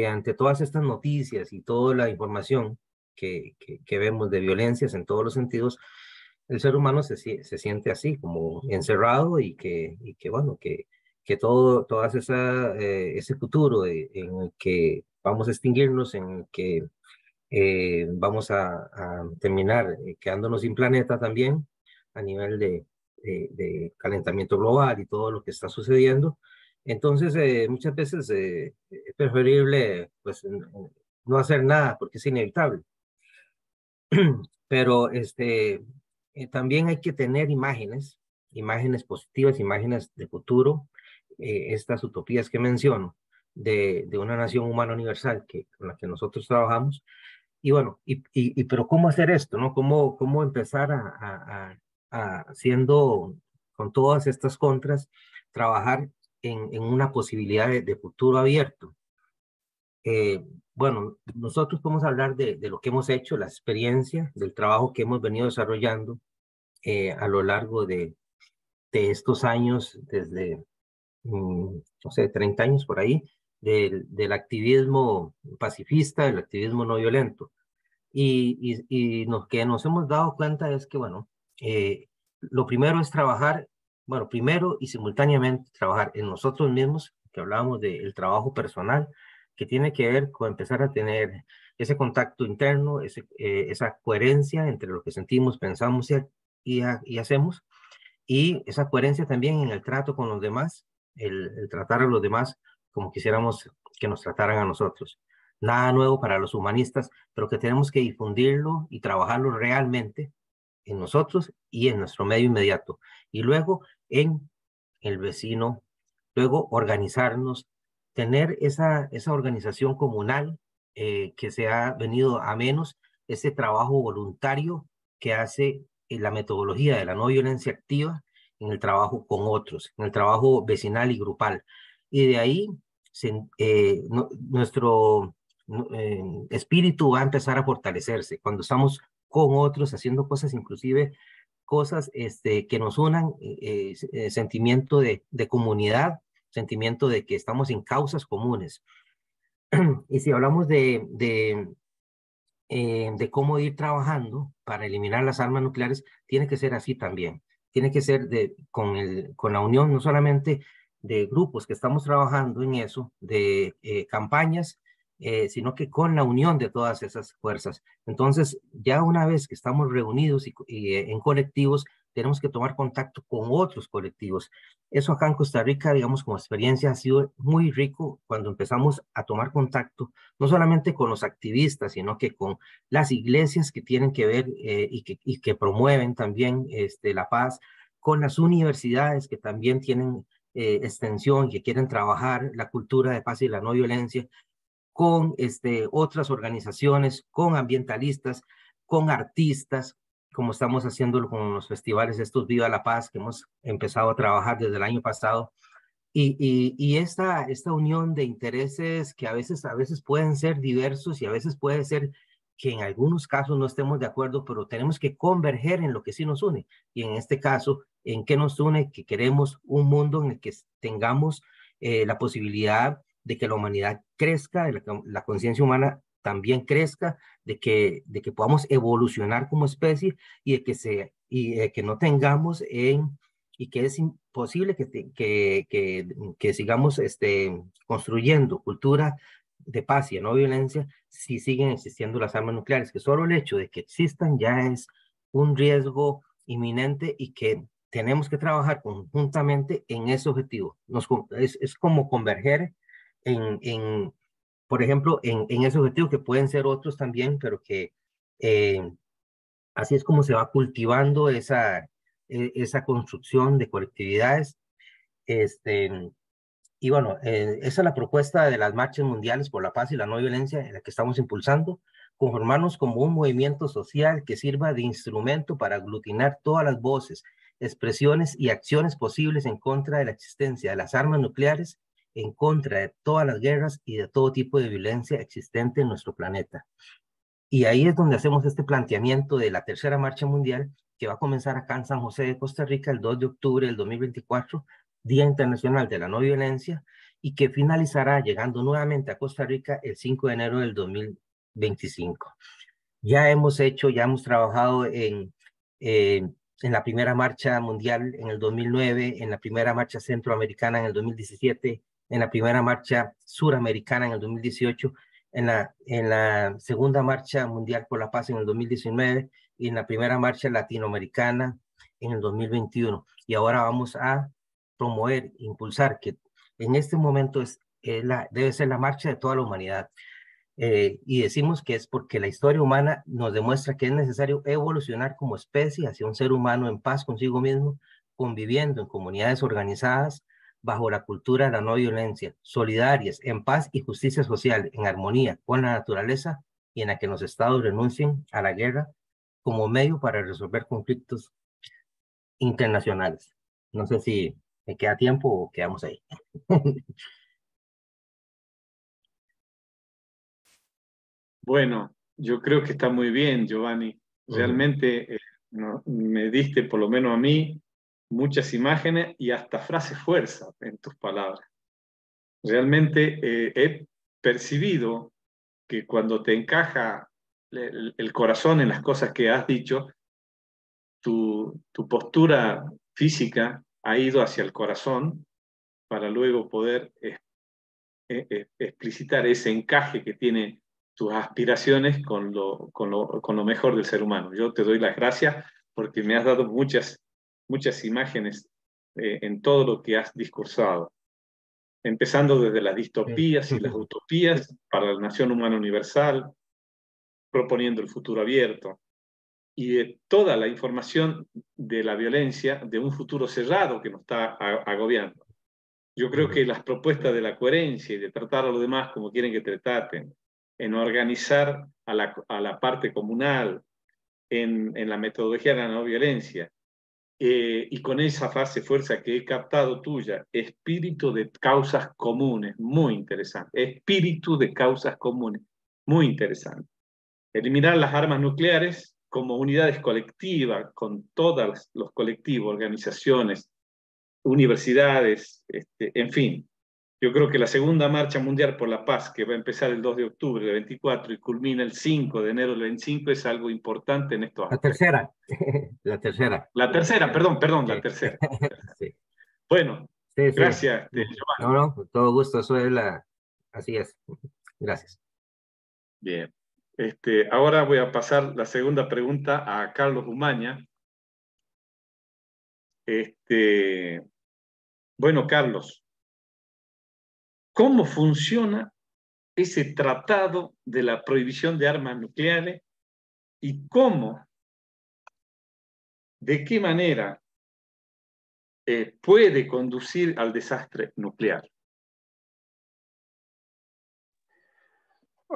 ante todas estas noticias y toda la información que vemos de violencias en todos los sentidos, el ser humano se siente así, como encerrado y que bueno, que todas ese futuro en el que vamos a extinguirnos, en el que vamos a terminar quedándonos sin planeta también a nivel de calentamiento global y todo lo que está sucediendo. Entonces, muchas veces es preferible pues, no hacer nada porque es inevitable. Pero también hay que tener imágenes positivas, imágenes de futuro, estas utopías que menciono, de una nación humana universal con la que nosotros trabajamos. Y bueno, pero ¿cómo hacer esto, no? ¿Cómo empezar siendo, con todas estas contras, trabajar en una posibilidad de futuro abierto? Bueno, nosotros podemos hablar de lo que hemos hecho, la experiencia, del trabajo que hemos venido desarrollando a lo largo de estos años, desde, no sé, 30 años por ahí, del activismo pacifista, del activismo no violento. Y lo que nos hemos dado cuenta es que, bueno, lo primero es trabajar, bueno, primero y simultáneamente trabajar en nosotros mismos, que hablábamos del trabajo personal, que tiene que ver con empezar a tener ese contacto interno, esa coherencia entre lo que sentimos, pensamos y hacemos, y esa coherencia también en el trato con los demás, el tratar a los demás como quisiéramos que nos trataran a nosotros. Nada nuevo para los humanistas, pero que tenemos que difundirlo y trabajarlo realmente en nosotros y en nuestro medio inmediato. Y luego en el vecino, luego organizarnos, tener esa organización comunal que se ha venido a menos, ese trabajo voluntario que hace la metodología de la no violencia activa en el trabajo con otros, en el trabajo vecinal y grupal. Y de ahí nuestro espíritu va a empezar a fortalecerse cuando estamos con otros haciendo cosas, inclusive cosas que nos unan, sentimiento de comunidad, sentimiento de que estamos en causas comunes. Y si hablamos de cómo ir trabajando para eliminar las armas nucleares, tiene que ser así también. Tiene que ser con la unión no solamente de grupos que estamos trabajando en eso, de campañas, sino que con la unión de todas esas fuerzas. Entonces, ya una vez que estamos reunidos y en colectivos, tenemos que tomar contacto con otros colectivos. Eso acá en Costa Rica, digamos, como experiencia ha sido muy rico cuando empezamos a tomar contacto, no solamente con los activistas, sino que con las iglesias que tienen que ver y que promueven también la paz, con las universidades que también tienen extensión, que quieren trabajar la cultura de paz y la no violencia, con otras organizaciones, con ambientalistas, con artistas, como estamos haciéndolo con los festivales estos Viva la Paz, que hemos empezado a trabajar desde el año pasado. Y esta unión de intereses que a veces pueden ser diversos y a veces puede ser que en algunos casos no estemos de acuerdo, pero tenemos que converger en lo que sí nos une. Y en este caso, ¿en qué nos une? Que queremos un mundo en el que tengamos la posibilidad de que la humanidad crezca, de la conciencia humana también crezca, de que podamos evolucionar como especie y de que no tengamos y que es imposible que sigamos construyendo cultura de paz y de no violencia si siguen existiendo las armas nucleares, que solo el hecho de que existan ya es un riesgo inminente y que tenemos que trabajar conjuntamente en ese objetivo. Es como converger por ejemplo, en ese objetivo, que pueden ser otros también, pero que así es como se va cultivando esa construcción de colectividades. Y bueno, esa es la propuesta de las marchas mundiales por la paz y la no violencia en la que estamos impulsando, conformarnos como un movimiento social que sirva de instrumento para aglutinar todas las voces, expresiones y acciones posibles en contra de la existencia de las armas nucleares, en contra de todas las guerras y de todo tipo de violencia existente en nuestro planeta. Y ahí es donde hacemos este planteamiento de la tercera marcha mundial, que va a comenzar acá en San José de Costa Rica el 2 de octubre del 2024, Día Internacional de la No Violencia, y que finalizará llegando nuevamente a Costa Rica el 5 de enero del 2025. Ya hemos trabajado en la primera marcha mundial en el 2009, en la primera marcha centroamericana en el 2017, en la primera marcha suramericana en el 2018, en la segunda marcha mundial por la paz en el 2019 y en la primera marcha latinoamericana en el 2021. Y ahora vamos a promover, impulsar, que en este momento debe ser la marcha de toda la humanidad. Y decimos que es porque la historia humana nos demuestra que es necesario evolucionar como especie hacia un ser humano en paz consigo mismo, conviviendo en comunidades organizadas bajo la cultura de la no violencia, solidarias, en paz y justicia social, en armonía con la naturaleza y en la que los estados renuncien a la guerra como medio para resolver conflictos internacionales. No sé si me queda tiempo o quedamos ahí. Bueno, yo creo que está muy bien, Giovanni. Realmente me diste, por lo menos a mí, muchas imágenes y hasta frases fuerza en tus palabras. Realmente he percibido que cuando te encaja el corazón en las cosas que has dicho, tu postura física ha ido hacia el corazón para luego poder explicitar ese encaje que tiene tus aspiraciones con lo mejor del ser humano. Yo te doy las gracias porque me has dado muchas imágenes en todo lo que has discursado, empezando desde las distopías y las utopías para la nación humana universal, proponiendo el futuro abierto, y de toda la información de la violencia de un futuro cerrado que nos está agobiando. Yo creo que las propuestas de la coherencia y de tratar a los demás como quieren que te traten, en organizar a la parte comunal, en la metodología de la no violencia, y con esa fase fuerza que he captado tuya, espíritu de causas comunes, muy interesante, espíritu de causas comunes, muy interesante. Eliminar las armas nucleares como unidades colectivas, con todos los colectivos, organizaciones, universidades, en fin. Yo creo que la segunda marcha mundial por la paz, que va a empezar el 2 de octubre del 24 y culmina el 5 de enero del 25, es algo importante en estos aspectos. La tercera. La tercera, perdón, la tercera. Sí. Bueno, Sí. gracias, Giovanni. No, con todo gusto, así es. Gracias. Bien. Ahora voy a pasar la segunda pregunta a Carlos Umaña. Bueno, Carlos, ¿cómo funciona ese tratado de la prohibición de armas nucleares y de qué manera puede conducir al desastre nuclear?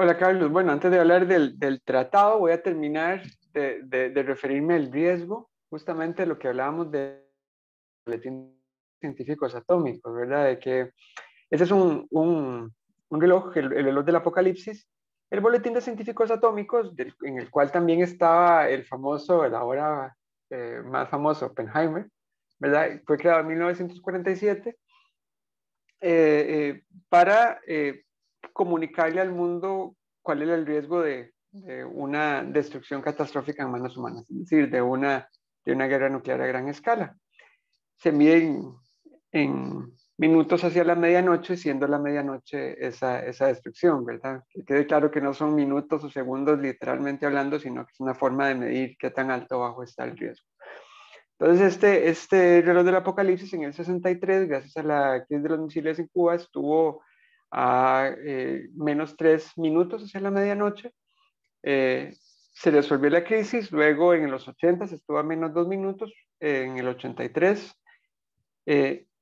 Hola Carlos, bueno, antes de hablar del tratado voy a terminar de referirme al riesgo, justamente lo que hablábamos de boletín de científicos atómicos, ¿verdad? De que ese es un reloj, el reloj del apocalipsis, el boletín de científicos atómicos, en el cual también estaba el famoso, el ahora más famoso Oppenheimer, ¿verdad? Fue creado en 1947 para comunicarle al mundo cuál era el riesgo de una destrucción catastrófica en manos humanas, es decir, de una guerra nuclear a gran escala. Se mide en minutos hacia la medianoche, siendo la medianoche esa destrucción, ¿verdad? Que quede claro que no son minutos o segundos literalmente hablando, sino que es una forma de medir qué tan alto o bajo está el riesgo. Entonces, este reloj del apocalipsis en el 63, gracias a la crisis de los misiles en Cuba, estuvo a menos 3 minutos hacia la medianoche. Se resolvió la crisis, luego en los 80 estuvo a menos 2 minutos, en el 83,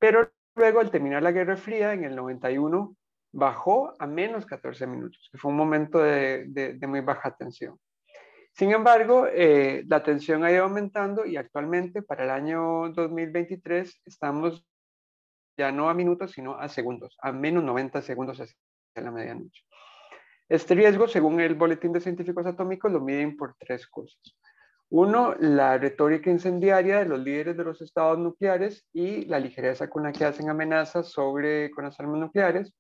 pero luego al terminar la Guerra Fría, en el 91, bajó a menos 14 minutos, que fue un momento de muy baja tensión. Sin embargo, la tensión ha ido aumentando y actualmente para el año 2023 estamos ya no a minutos, sino a segundos, a menos 90 segundos hacia la medianoche. Este riesgo, según el Boletín de Científicos Atómicos, lo miden por 3 cosas. Uno, la retórica incendiaria de los líderes de los estados nucleares y la ligereza con la que hacen amenazas con las armas nucleares.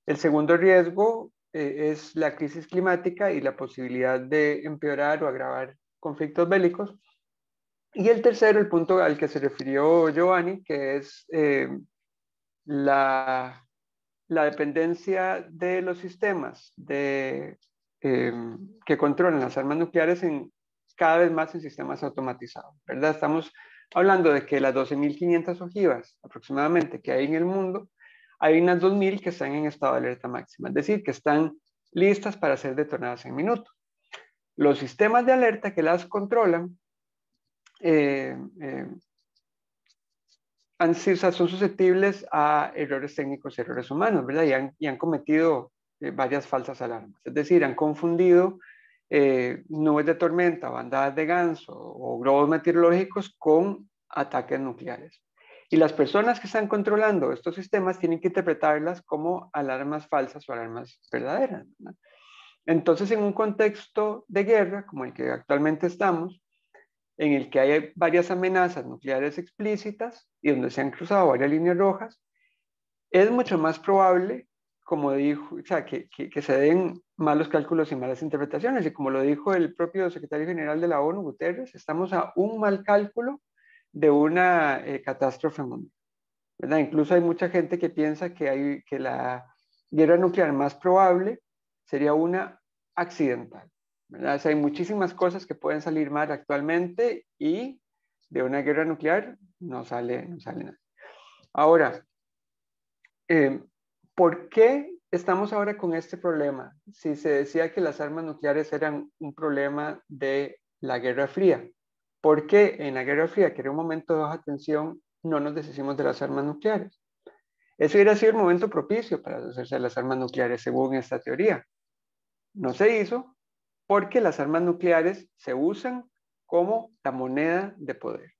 El segundo riesgo es la crisis climática y la posibilidad de empeorar o agravar conflictos bélicos. Y el tercero, el punto al que se refirió Giovanni, que es la dependencia de los sistemas que controlan las armas nucleares cada vez más en sistemas automatizados, ¿verdad? Estamos hablando de que las 12.500 ojivas aproximadamente que hay en el mundo, hay unas 2.000 que están en estado de alerta máxima, es decir, que están listas para ser detonadas en minutos. Los sistemas de alerta que las controlan son susceptibles a errores técnicos y errores humanos, ¿verdad? Y han cometido varias falsas alarmas. Es decir, han confundido nubes de tormenta, bandadas de ganso o globos meteorológicos con ataques nucleares. Y las personas que están controlando estos sistemas tienen que interpretarlas como alarmas falsas o alarmas verdaderas, ¿verdad? Entonces, en un contexto de guerra como el que actualmente estamos, en el que hay varias amenazas nucleares explícitas y donde se han cruzado varias líneas rojas, es mucho más probable, como dijo, o sea, que se den malos cálculos y malas interpretaciones. Y como lo dijo el propio secretario general de la ONU, Guterres, estamos a un mal cálculo de una catástrofe mundial, ¿verdad? Incluso hay mucha gente que piensa que la guerra nuclear más probable sería una accidental, ¿verdad? O sea, hay muchísimas cosas que pueden salir mal actualmente y de una guerra nuclear no sale nada. Ahora, ¿por qué estamos ahora con este problema? Si se decía que las armas nucleares eran un problema de la Guerra Fría, ¿por qué en la Guerra Fría, que era un momento de baja tensión, no nos deshicimos de las armas nucleares? Ese hubiera sido el momento propicio para deshacerse de las armas nucleares, según esta teoría. No se hizo porque las armas nucleares se usan como la moneda de poder,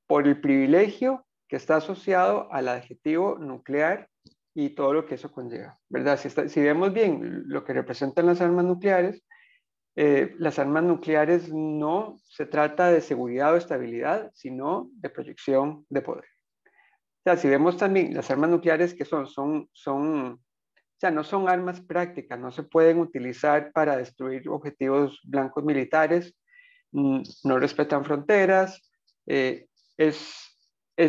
por el privilegio que está asociado al adjetivo nuclear y todo lo que eso conlleva, ¿verdad? Si vemos bien lo que representan las armas nucleares no se trata de seguridad o estabilidad, sino de proyección de poder. O sea, si vemos también las armas nucleares que o sea, no son armas prácticas, no se pueden utilizar para destruir objetivos blancos militares, no respetan fronteras, es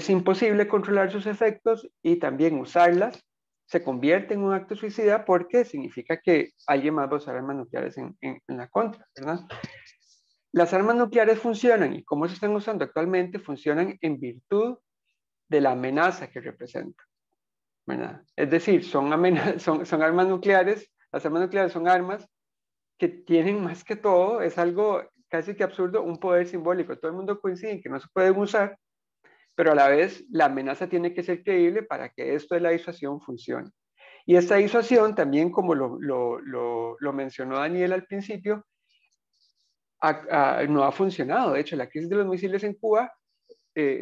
imposible controlar sus efectos y también usarlas se convierte en un acto suicida porque significa que alguien más va a usar armas nucleares en la contra, ¿verdad? Las armas nucleares funcionan y cómo se están usando actualmente funcionan en virtud de la amenaza que representan, ¿verdad? Es decir, son armas nucleares, las armas nucleares son armas que tienen más que todo, es algo casi que absurdo, un poder simbólico. Todo el mundo coincide en que no se pueden usar, pero a la vez la amenaza tiene que ser creíble para que esto de la disuasión funcione. Y esta disuasión también, como lo mencionó Daniel al principio, no ha funcionado. De hecho, la crisis de los misiles en Cuba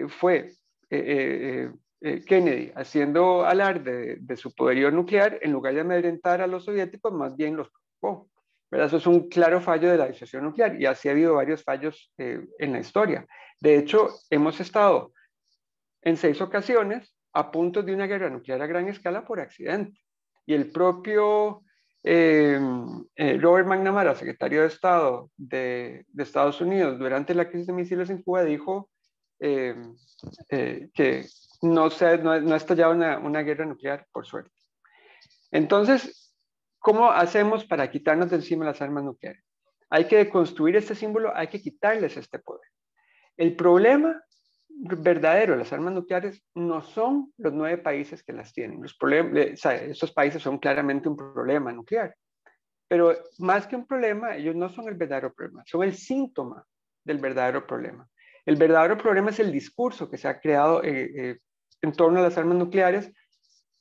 fue Kennedy haciendo alarde de su poderío nuclear, en lugar de amedrentar a los soviéticos, más bien los provocó. ¿Verdad? Eso es un claro fallo de la disuasión nuclear, y así ha habido varios fallos en la historia. De hecho, hemos estado en 6 ocasiones a punto de una guerra nuclear a gran escala por accidente. Y el propio Robert McNamara, secretario de Estado de Estados Unidos, durante la crisis de misiles en Cuba, dijo que no ha estallado una guerra nuclear, por suerte. Entonces, ¿cómo hacemos para quitarnos de encima las armas nucleares? Hay que deconstruir este símbolo, hay que quitarles este poder. El problema verdadero de las armas nucleares no son los 9 países que las tienen. Estos países son claramente un problema nuclear. Pero más que un problema, ellos no son el verdadero problema, son el síntoma del verdadero problema. El verdadero problema es el discurso que se ha creado en torno a las armas nucleares,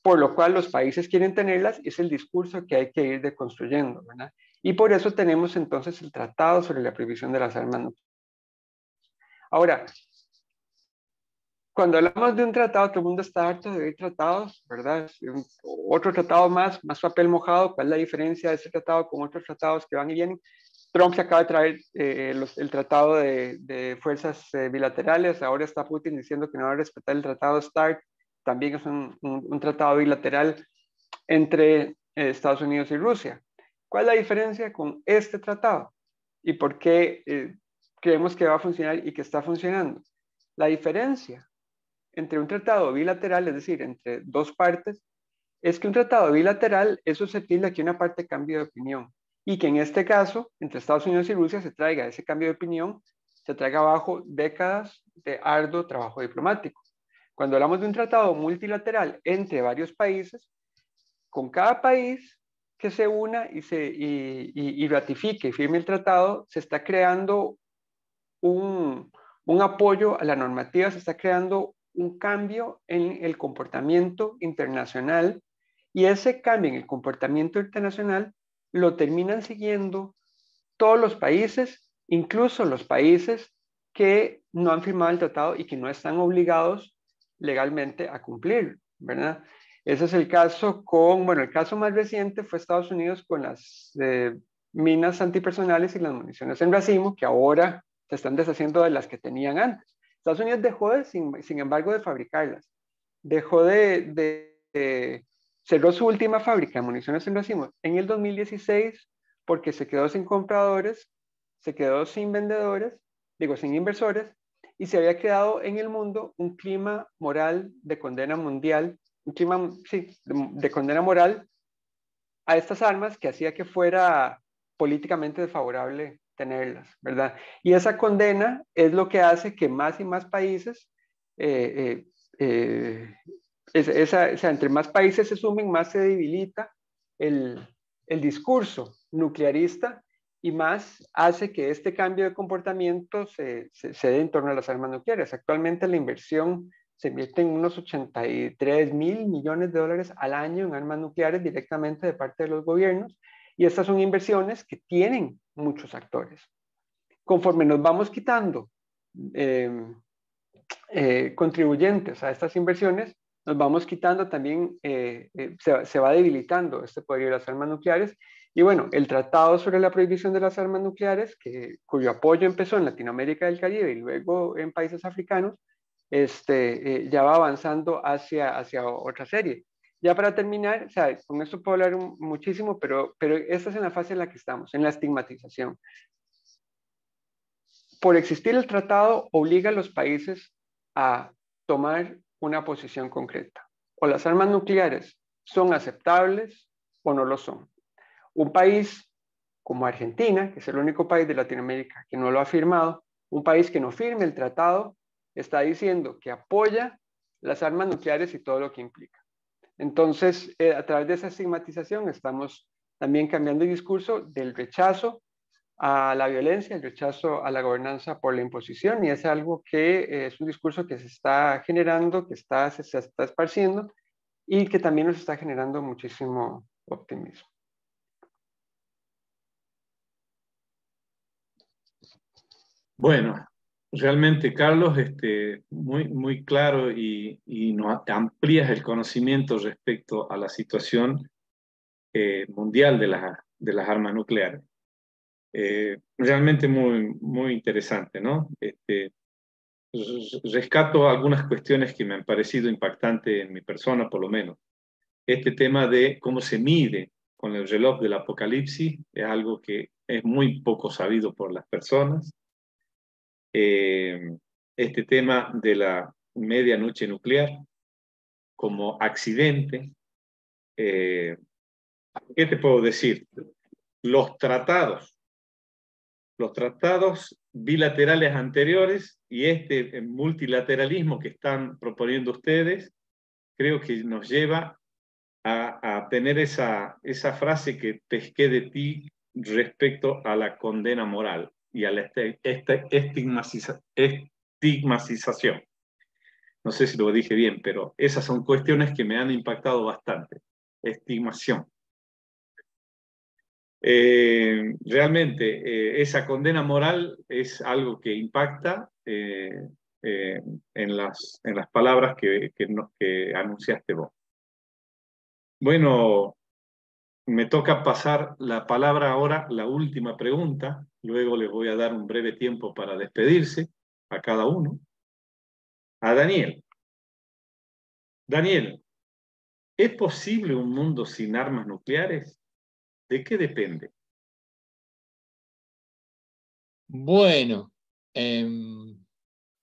por lo cual los países quieren tenerlas, y es el discurso que hay que ir deconstruyendo, ¿verdad? Y por eso tenemos entonces el Tratado sobre la Prohibición de las Armas Nucleares. Ahora, cuando hablamos de un tratado, todo el mundo está harto de ver tratados, ¿verdad? Otro tratado más papel mojado. ¿Cuál es la diferencia de este tratado con otros tratados que van y vienen? Trump se acaba de traer el tratado de fuerzas bilaterales. Ahora está Putin diciendo que no va a respetar el tratado START. También es un tratado bilateral entre Estados Unidos y Rusia. ¿Cuál es la diferencia con este tratado? ¿Y por qué creemos que va a funcionar y que está funcionando? La diferencia entre un tratado bilateral, es decir, entre 2 partes, es que un tratado bilateral es susceptible a que una parte cambie de opinión, y que en este caso, entre Estados Unidos y Rusia, se traiga ese cambio de opinión, se traiga bajo décadas de arduo trabajo diplomático. Cuando hablamos de un tratado multilateral entre varios países, con cada país que se una y ratifique y firme el tratado, se está creando un apoyo a la normativa, se está creando un cambio en el comportamiento internacional, y ese cambio en el comportamiento internacional lo terminan siguiendo todos los países, incluso los países que no han firmado el tratado y que no están obligados legalmente a cumplir, ¿verdad? Ese es el caso el caso más reciente fue Estados Unidos con las minas antipersonales y las municiones en racimo, que ahora se están deshaciendo de las que tenían antes. Estados Unidos dejó sin embargo, de fabricarlas. Cerró su última fábrica de municiones en racimo en el 2016 porque se quedó sin compradores, se quedó sin vendedores, sin inversores, y se había quedado en el mundo un clima moral de condena mundial, un clima, de condena moral a estas armas, que hacía que fuera políticamente desfavorable tenerlas, ¿verdad? Y esa condena es lo que hace que más y más países, entre más países se sumen, más se debilita el discurso nuclearista, y más hace que este cambio de comportamiento se dé en torno a las armas nucleares. Actualmente la inversión se invierte en unos 83 mil millones de dólares al año en armas nucleares directamente de parte de los gobiernos, y estas son inversiones que tienen muchos actores. Conforme nos vamos quitando contribuyentes a estas inversiones, nos vamos quitando también, se va debilitando este poder de las armas nucleares. Y bueno, el Tratado sobre la Prohibición de las Armas Nucleares, cuyo apoyo empezó en Latinoamérica y el Caribe y luego en países africanos, ya va avanzando hacia otra serie. Ya para terminar, con esto puedo hablar muchísimo, pero esta es en la fase en la que estamos, en la estigmatización. Por existir el tratado, obliga a los países a tomar una posición concreta. O las armas nucleares son aceptables o no lo son. Un país como Argentina, que es el único país de Latinoamérica que no lo ha firmado, un país que no firme el tratado, está diciendo que apoya las armas nucleares y todo lo que implica. Entonces, a través de esa estigmatización estamos también cambiando el discurso del rechazo a la violencia, el rechazo a la gobernanza por la imposición, y es algo que es un discurso que se está generando, que se está esparciendo, y que también nos está generando muchísimo optimismo. Bueno, realmente, Carlos, muy claro y nos amplías el conocimiento respecto a la situación mundial de las armas nucleares. Realmente muy interesante, ¿no? Rescato algunas cuestiones que me han parecido impactantes en mi persona, por lo menos. Este tema de cómo se mide con el reloj del apocalipsis es algo que es muy poco sabido por las personas. Este tema de la medianoche nuclear como accidente. ¿Qué te puedo decir? Los tratados bilaterales anteriores y este multilateralismo que están proponiendo ustedes, creo que nos lleva a tener esa frase que pesqué de ti respecto a la condena moral y a la estigmatización. No sé si lo dije bien, pero esas son cuestiones que me han impactado bastante. Estigmación. Realmente, esa condena moral es algo que impacta en las palabras que anunciaste vos. Bueno, me toca pasar la palabra ahora, la última pregunta. Luego les voy a dar un breve tiempo para despedirse a cada uno. A Daniel. Daniel, ¿es posible un mundo sin armas nucleares? ¿De qué depende? Bueno,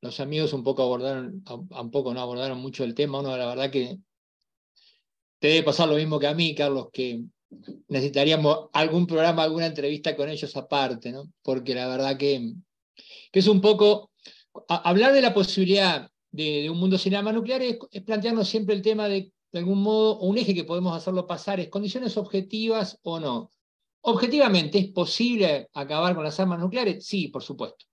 los amigos un poco no abordaron mucho el tema. Uno, la verdad que te debe pasar lo mismo que a mí, Carlos, que necesitaríamos algún programa, alguna entrevista con ellos aparte, ¿no? Porque la verdad que es un poco... hablar de la posibilidad de un mundo sin armas nucleares es plantearnos siempre el tema de algún modo, o un eje que podemos hacerlo pasar, es condiciones objetivas o no. Objetivamente, ¿es posible acabar con las armas nucleares? Sí, por supuesto.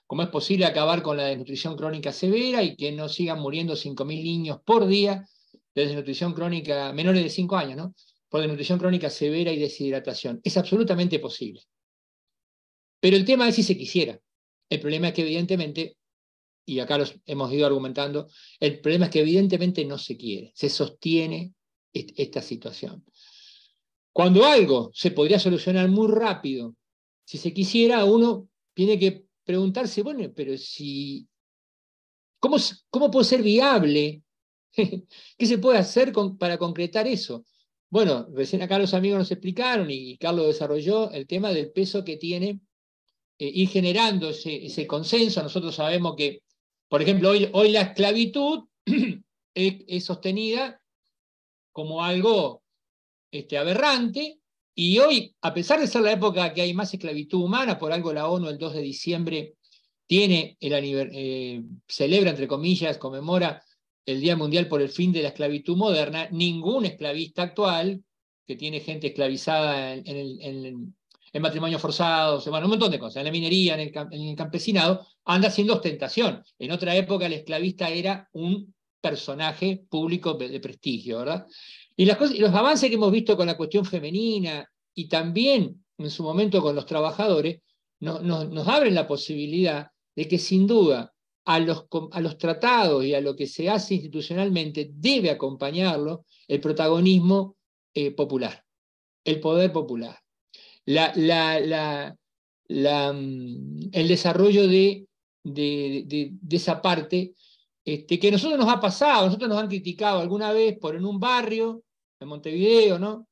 Como es posible acabar con la desnutrición crónica severa y que no sigan muriendo 5.000 niños por día de desnutrición crónica, menores de 5 años, ¿no? Por desnutrición crónica severa y deshidratación. Es absolutamente posible. Pero el tema es si se quisiera. El problema es que evidentemente, y acá los hemos ido argumentando, el problema es que evidentemente no se quiere, se sostiene esta situación. Cuando algo se podría solucionar muy rápido, si se quisiera, uno tiene que preguntarse, bueno, pero si, ¿cómo puede ser viable? ¿Qué se puede hacer para concretar eso? Bueno, recién acá los amigos nos explicaron y Carlos desarrolló el tema del peso que tiene ir generando ese consenso. Nosotros sabemos que, por ejemplo, hoy la esclavitud es sostenida como algo aberrante, y hoy, a pesar de ser la época que hay más esclavitud humana, por algo la ONU el 2 de diciembre celebra, entre comillas, conmemora el Día Mundial por el Fin de la Esclavitud Moderna. Ningún esclavista actual, que tiene gente esclavizada en matrimonios forzados, bueno, un montón de cosas, en la minería, en el campesinado, anda haciendo ostentación. En otra época el esclavista era un personaje público de prestigio, ¿verdad? Y los avances que hemos visto con la cuestión femenina y también en su momento con los trabajadores, nos abren la posibilidad de que sin duda a los tratados y a lo que se hace institucionalmente debe acompañarlo el protagonismo popular, el poder popular. El desarrollo de esa parte que a nosotros nos ha pasado, nosotros nos han criticado alguna vez por en un barrio, en Montevideo, ¿no?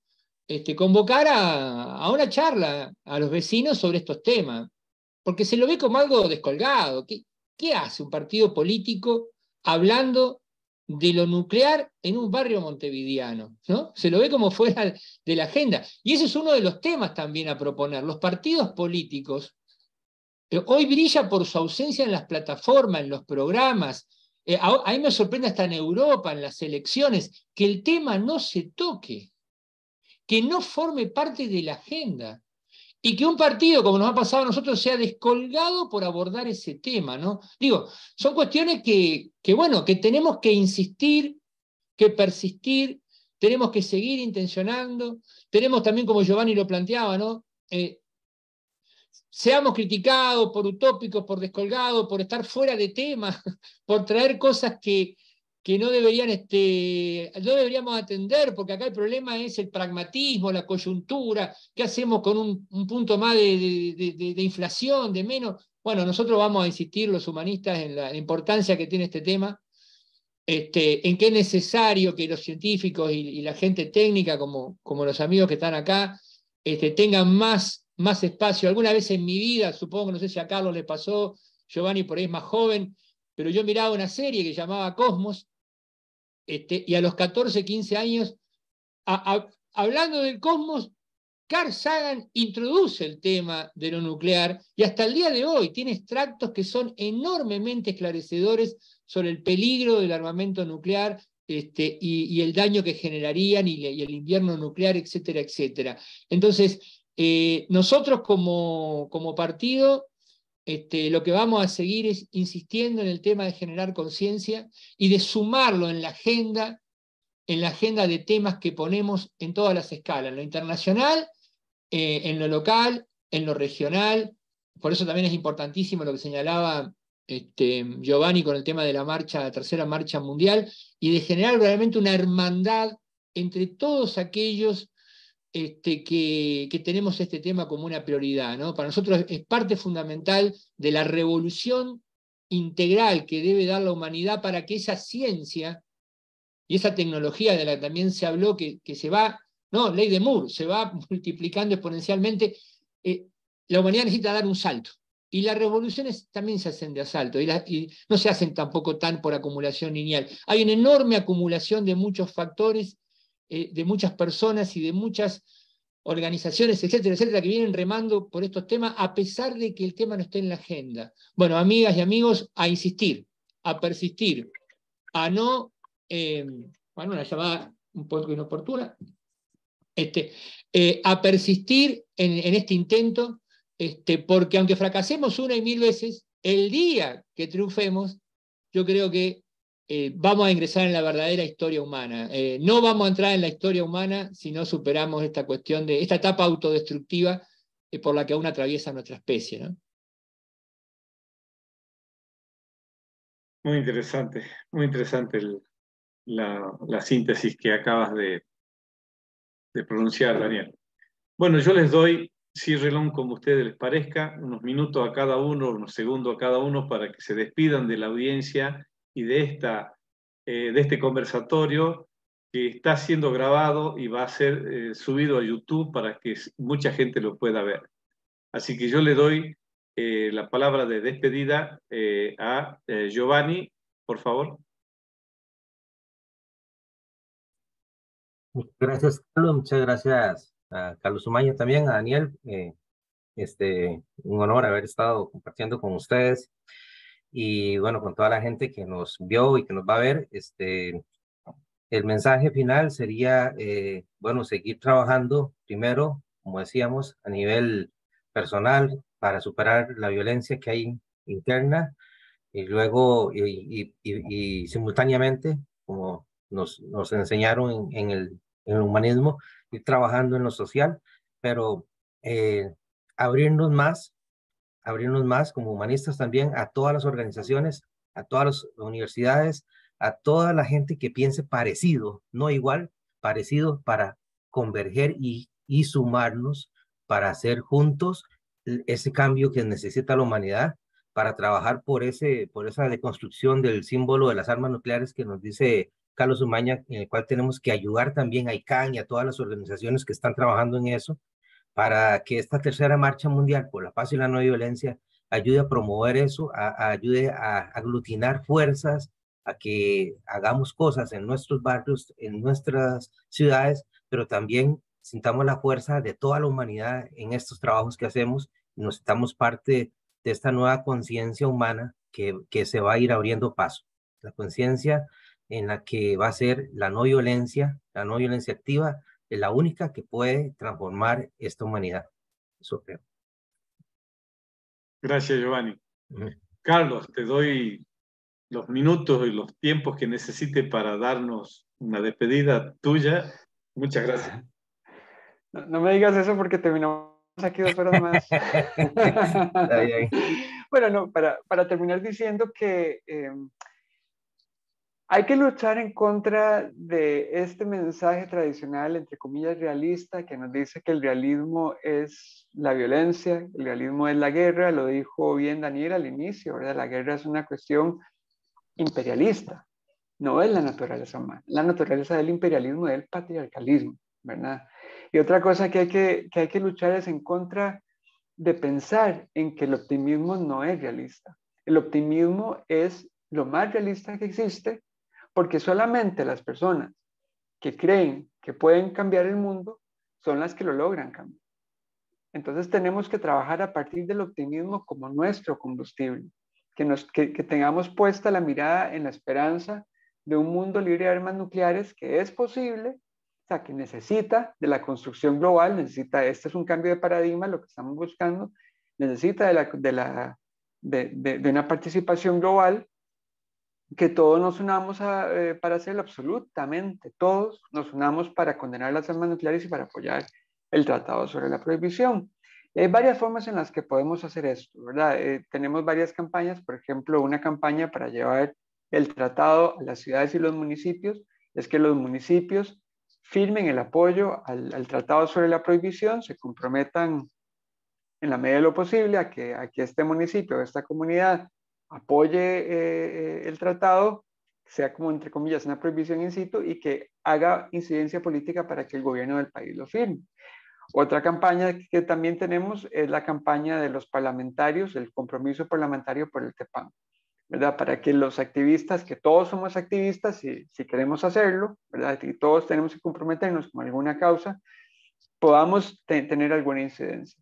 Convocar a una charla a los vecinos sobre estos temas, porque se lo ve como algo descolgado. ¿Qué hace un partido político hablando de lo nuclear en un barrio montevideano? ¿No? Se lo ve como fuera de la agenda. Y ese es uno de los temas también a proponer. Los partidos políticos hoy brilla por su ausencia en las plataformas, en los programas. A mí me sorprende hasta en Europa, en las elecciones, que el tema no se toque, que no forme parte de la agenda. Y que un partido, como nos ha pasado a nosotros, sea descolgado por abordar ese tema, ¿no? Digo, son cuestiones que tenemos que insistir, que persistir, tenemos que seguir intencionando, tenemos también, como Giovanni lo planteaba, ¿no? Seamos criticados por utópicos, por descolgados, por estar fuera de tema, por traer cosas que no deberíamos atender, porque acá el problema es el pragmatismo, la coyuntura, ¿qué hacemos con un punto más de inflación, de menos? Bueno, nosotros vamos a insistir, los humanistas, en la importancia que tiene este tema, en que es necesario que los científicos y la gente técnica, como los amigos que están acá, tengan más espacio. Alguna vez en mi vida, supongo, no sé si a Carlos le pasó, Giovanni por ahí es más joven, pero yo miraba una serie que llamaba Cosmos, y a los 14, 15 años, hablando del cosmos, Carl Sagan introduce el tema de lo nuclear y hasta el día de hoy tiene extractos que son enormemente esclarecedores sobre el peligro del armamento nuclear y el daño que generarían y el invierno nuclear, etcétera, etcétera. Entonces, nosotros como partido, lo que vamos a seguir es insistiendo en el tema de generar conciencia y de sumarlo en la agenda de temas que ponemos en todas las escalas, en lo internacional, en lo local, en lo regional. Por eso también es importantísimo lo que señalaba Giovanni con el tema de la tercera marcha mundial, y de generar realmente una hermandad entre todos aquellos que tenemos este tema como una prioridad, ¿no? Para nosotros es parte fundamental de la revolución integral que debe dar la humanidad para que esa ciencia y esa tecnología de la que también se habló, que se va, no, ley de Moore, se va multiplicando exponencialmente, la humanidad necesita dar un salto. Y las revoluciones también se hacen de asalto, y no se hacen tampoco tan por acumulación lineal. Hay una enorme acumulación de muchos factores, de muchas personas y de muchas organizaciones, etcétera, etcétera, que vienen remando por estos temas, a pesar de que el tema no esté en la agenda. Bueno, amigas y amigos, a insistir, a persistir, a no, bueno, una llamada un poco inoportuna, a persistir en este intento, porque aunque fracasemos una y mil veces, el día que triunfemos, yo creo que vamos a ingresar en la verdadera historia humana. No vamos a entrar en la historia humana si no superamos esta cuestión de esta etapa autodestructiva por la que aún atraviesa nuestra especie, ¿no? Muy interesante la síntesis que acabas de pronunciar, Daniel. Bueno, yo les doy, ciérrelón como a ustedes les parezca, unos minutos a cada uno, unos segundos a cada uno para que se despidan de la audiencia y de este conversatorio que está siendo grabado y va a ser subido a YouTube para que mucha gente lo pueda ver. Así que yo le doy la palabra de despedida a Giovanni, por favor. Gracias, Carlos. Muchas gracias a Carlos Umaña también, a Daniel. Un honor haber estado compartiendo con ustedes y bueno, con toda la gente que nos vio y que nos va a ver. El mensaje final sería, bueno, seguir trabajando primero, como decíamos, a nivel personal para superar la violencia que hay interna y luego y simultáneamente, como nos enseñaron en el humanismo, ir trabajando en lo social, pero abrirnos más como humanistas también a todas las organizaciones, a todas las universidades, a toda la gente que piense parecido, no igual, parecido, para converger y sumarnos para hacer juntos ese cambio que necesita la humanidad, para trabajar por esa deconstrucción del símbolo de las armas nucleares que nos dice Carlos Umaña, en el cual tenemos que ayudar también a ICANN y a todas las organizaciones que están trabajando en eso, para que esta tercera marcha mundial por la paz y la no violencia ayude a promover eso, ayude a aglutinar fuerzas, a que hagamos cosas en nuestros barrios, en nuestras ciudades, pero también sintamos la fuerza de toda la humanidad en estos trabajos que hacemos y nos sintamos parte de esta nueva conciencia humana que se va a ir abriendo paso. La conciencia en la que va a ser la no violencia activa, es la única que puede transformar esta humanidad. Eso creo. Gracias, Giovanni. Carlos, te doy los minutos y los tiempos que necesite para darnos una despedida tuya. Muchas gracias. No me digas eso porque terminamos aquí 2 horas más. Está bien. Bueno, no, para terminar diciendo que hay que luchar en contra de este mensaje tradicional, entre comillas, realista, que nos dice que el realismo es la violencia, el realismo es la guerra. Lo dijo bien Daniel al inicio, ¿verdad? La guerra es una cuestión imperialista, no es la naturaleza humana. La naturaleza del imperialismo es el patriarcalismo, ¿verdad? Y otra cosa que hay que luchar es en contra de pensar en que el optimismo no es realista. El optimismo es lo más realista que existe, porque solamente las personas que creen que pueden cambiar el mundo son las que lo logran cambiar. Entonces tenemos que trabajar a partir del optimismo como nuestro combustible, que tengamos puesta la mirada en la esperanza de un mundo libre de armas nucleares, que es posible, o sea, que necesita de la construcción global, este es un cambio de paradigma, lo que estamos buscando, necesita de una participación global, que todos nos unamos para hacerlo, absolutamente todos nos unamos para condenar las armas nucleares y para apoyar el tratado sobre la prohibición. Hay varias formas en las que podemos hacer esto, ¿verdad? Tenemos varias campañas, por ejemplo, una campaña para llevar el tratado a las ciudades y los municipios, es que los municipios firmen el apoyo al tratado sobre la prohibición, se comprometan en la medida de lo posible a que este municipio, esta comunidad, apoye el tratado, sea como entre comillas una prohibición in situ y que haga incidencia política para que el gobierno del país lo firme. Otra campaña que también tenemos es la campaña de los parlamentarios, el compromiso parlamentario por el TEPAN, ¿verdad? Para que los activistas, que todos somos activistas si queremos hacerlo, ¿verdad? Y todos tenemos que comprometernos con alguna causa, podamos tener alguna incidencia.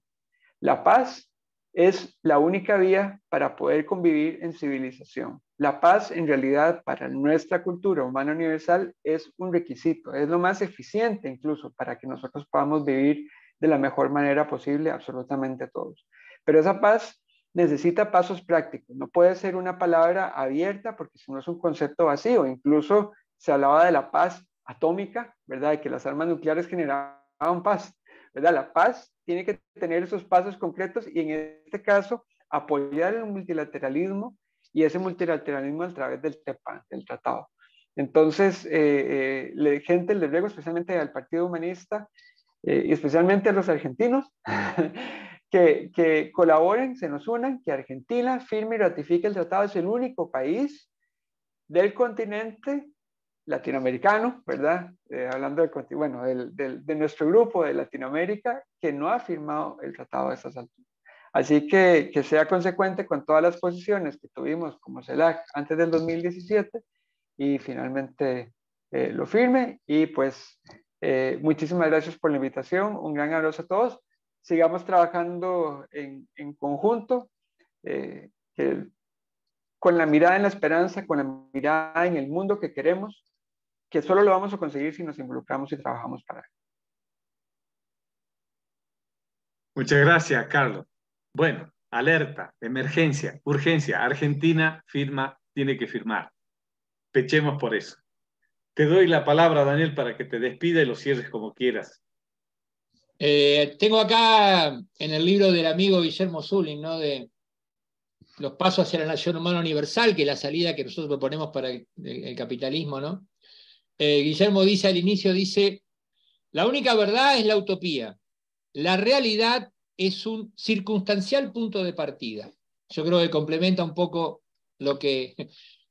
La paz es la única vía para poder convivir en civilización. La paz, en realidad, para nuestra cultura humana universal, es un requisito, es lo más eficiente incluso para que nosotros podamos vivir de la mejor manera posible absolutamente todos. Pero esa paz necesita pasos prácticos, no puede ser una palabra abierta porque si no es un concepto vacío. Incluso se hablaba de la paz atómica, ¿verdad? De que las armas nucleares generaban paz, ¿verdad? La paz tiene que tener esos pasos concretos y en este caso apoyar el multilateralismo y ese multilateralismo a través del TEPAN, del tratado. Entonces, gente, les ruego especialmente al Partido Humanista y especialmente a los argentinos que colaboren, se nos unan, que Argentina firme y ratifique el tratado. Es el único país del continente latinoamericano, ¿verdad? Hablando de nuestro grupo de Latinoamérica, que no ha firmado el tratado a estas alturas. Así que sea consecuente con todas las posiciones que tuvimos como CELAC antes del 2017 y finalmente lo firme. Y pues muchísimas gracias por la invitación, un gran abrazo a todos. Sigamos trabajando en conjunto, con la mirada en la esperanza, con la mirada en el mundo que queremos, que solo lo vamos a conseguir si nos involucramos y trabajamos para él. Muchas gracias, Carlos. Bueno, alerta, emergencia, urgencia. Argentina firma, tiene que firmar. Pechemos por eso. Te doy la palabra, Daniel, para que te despida y lo cierres como quieras. Tengo acá en el libro del amigo Guillermo Zuling, ¿no? De Los pasos hacia la nación humana universal, que es la salida que nosotros proponemos para el capitalismo, ¿no? Guillermo dice al inicio, dice, la única verdad es la utopía. La realidad es un circunstancial punto de partida. Yo creo que complementa un poco lo que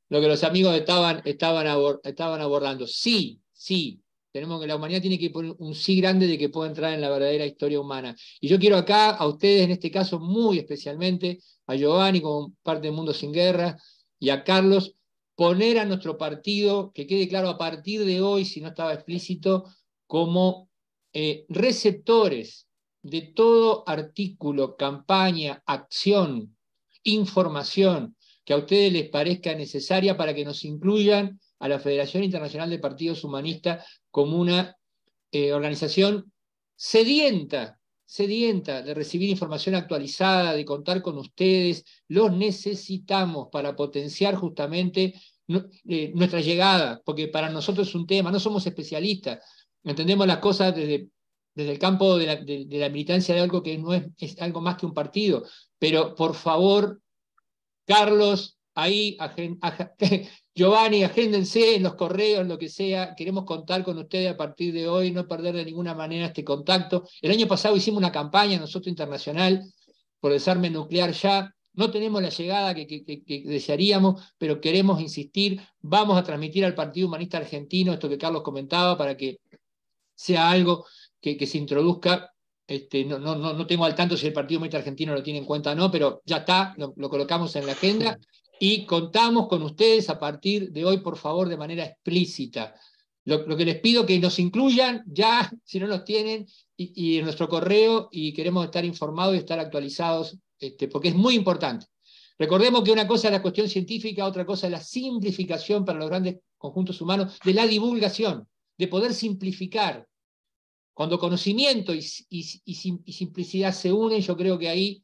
los amigos estaban abordando. Sí, tenemos que la humanidad tiene que poner un sí grande de que pueda entrar en la verdadera historia humana. Y yo quiero acá, a ustedes en este caso muy especialmente, a Giovanni como parte de Mundo Sin Guerra y a Carlos, poner a nuestro partido, que quede claro a partir de hoy, si no estaba explícito, como receptores de todo artículo, campaña, acción, información que a ustedes les parezca necesaria para que nos incluyan a la Federación Internacional de Partidos Humanistas como una organización sedienta sedienta de recibir información actualizada, de contar con ustedes. Los necesitamos para potenciar justamente nuestra llegada, porque para nosotros es un tema, no somos especialistas, entendemos las cosas desde el campo de la militancia de algo que no es algo más que un partido, pero por favor, Carlos, ahí, Giovanni, agéndense en los correos, lo que sea, queremos contar con ustedes a partir de hoy, no perder de ninguna manera este contacto. El año pasado hicimos una campaña nosotros internacional por desarme nuclear ya, no tenemos la llegada que desearíamos, pero queremos insistir, vamos a transmitir al Partido Humanista Argentino esto que Carlos comentaba para que sea algo que se introduzca. No tengo al tanto si el Partido Humanista Argentino lo tiene en cuenta o no, pero ya está, lo colocamos en la agenda y contamos con ustedes a partir de hoy, por favor, de manera explícita. Lo que les pido que nos incluyan ya, si no nos tienen, y en nuestro correo, y queremos estar informados y estar actualizados, porque es muy importante. Recordemos que una cosa es la cuestión científica, otra cosa es la simplificación para los grandes conjuntos humanos, de la divulgación, de poder simplificar. Cuando conocimiento y simplicidad se unen, yo creo que ahí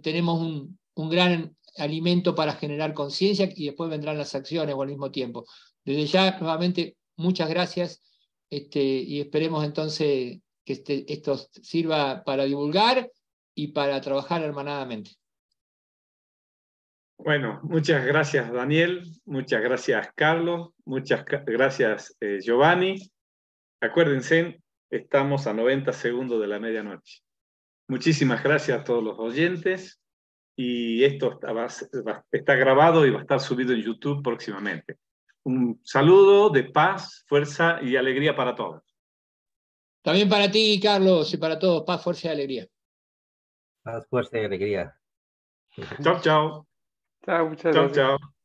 tenemos un gran alimento para generar conciencia y después vendrán las acciones al mismo tiempo. Desde ya, nuevamente, muchas gracias y esperemos entonces que esto sirva para divulgar y para trabajar hermanadamente. Bueno, muchas gracias Daniel, muchas gracias Carlos, muchas gracias Giovanni. Acuérdense, estamos a 90 segundos de la medianoche. Muchísimas gracias a todos los oyentes y esto está grabado y va a estar subido en YouTube próximamente. Un saludo de paz, fuerza y alegría para todos. También para ti, Carlos, y para todos, paz, fuerza y alegría. Paz, fuerza y alegría. Chao, chao. Chao, muchas Chao, gracias. chao.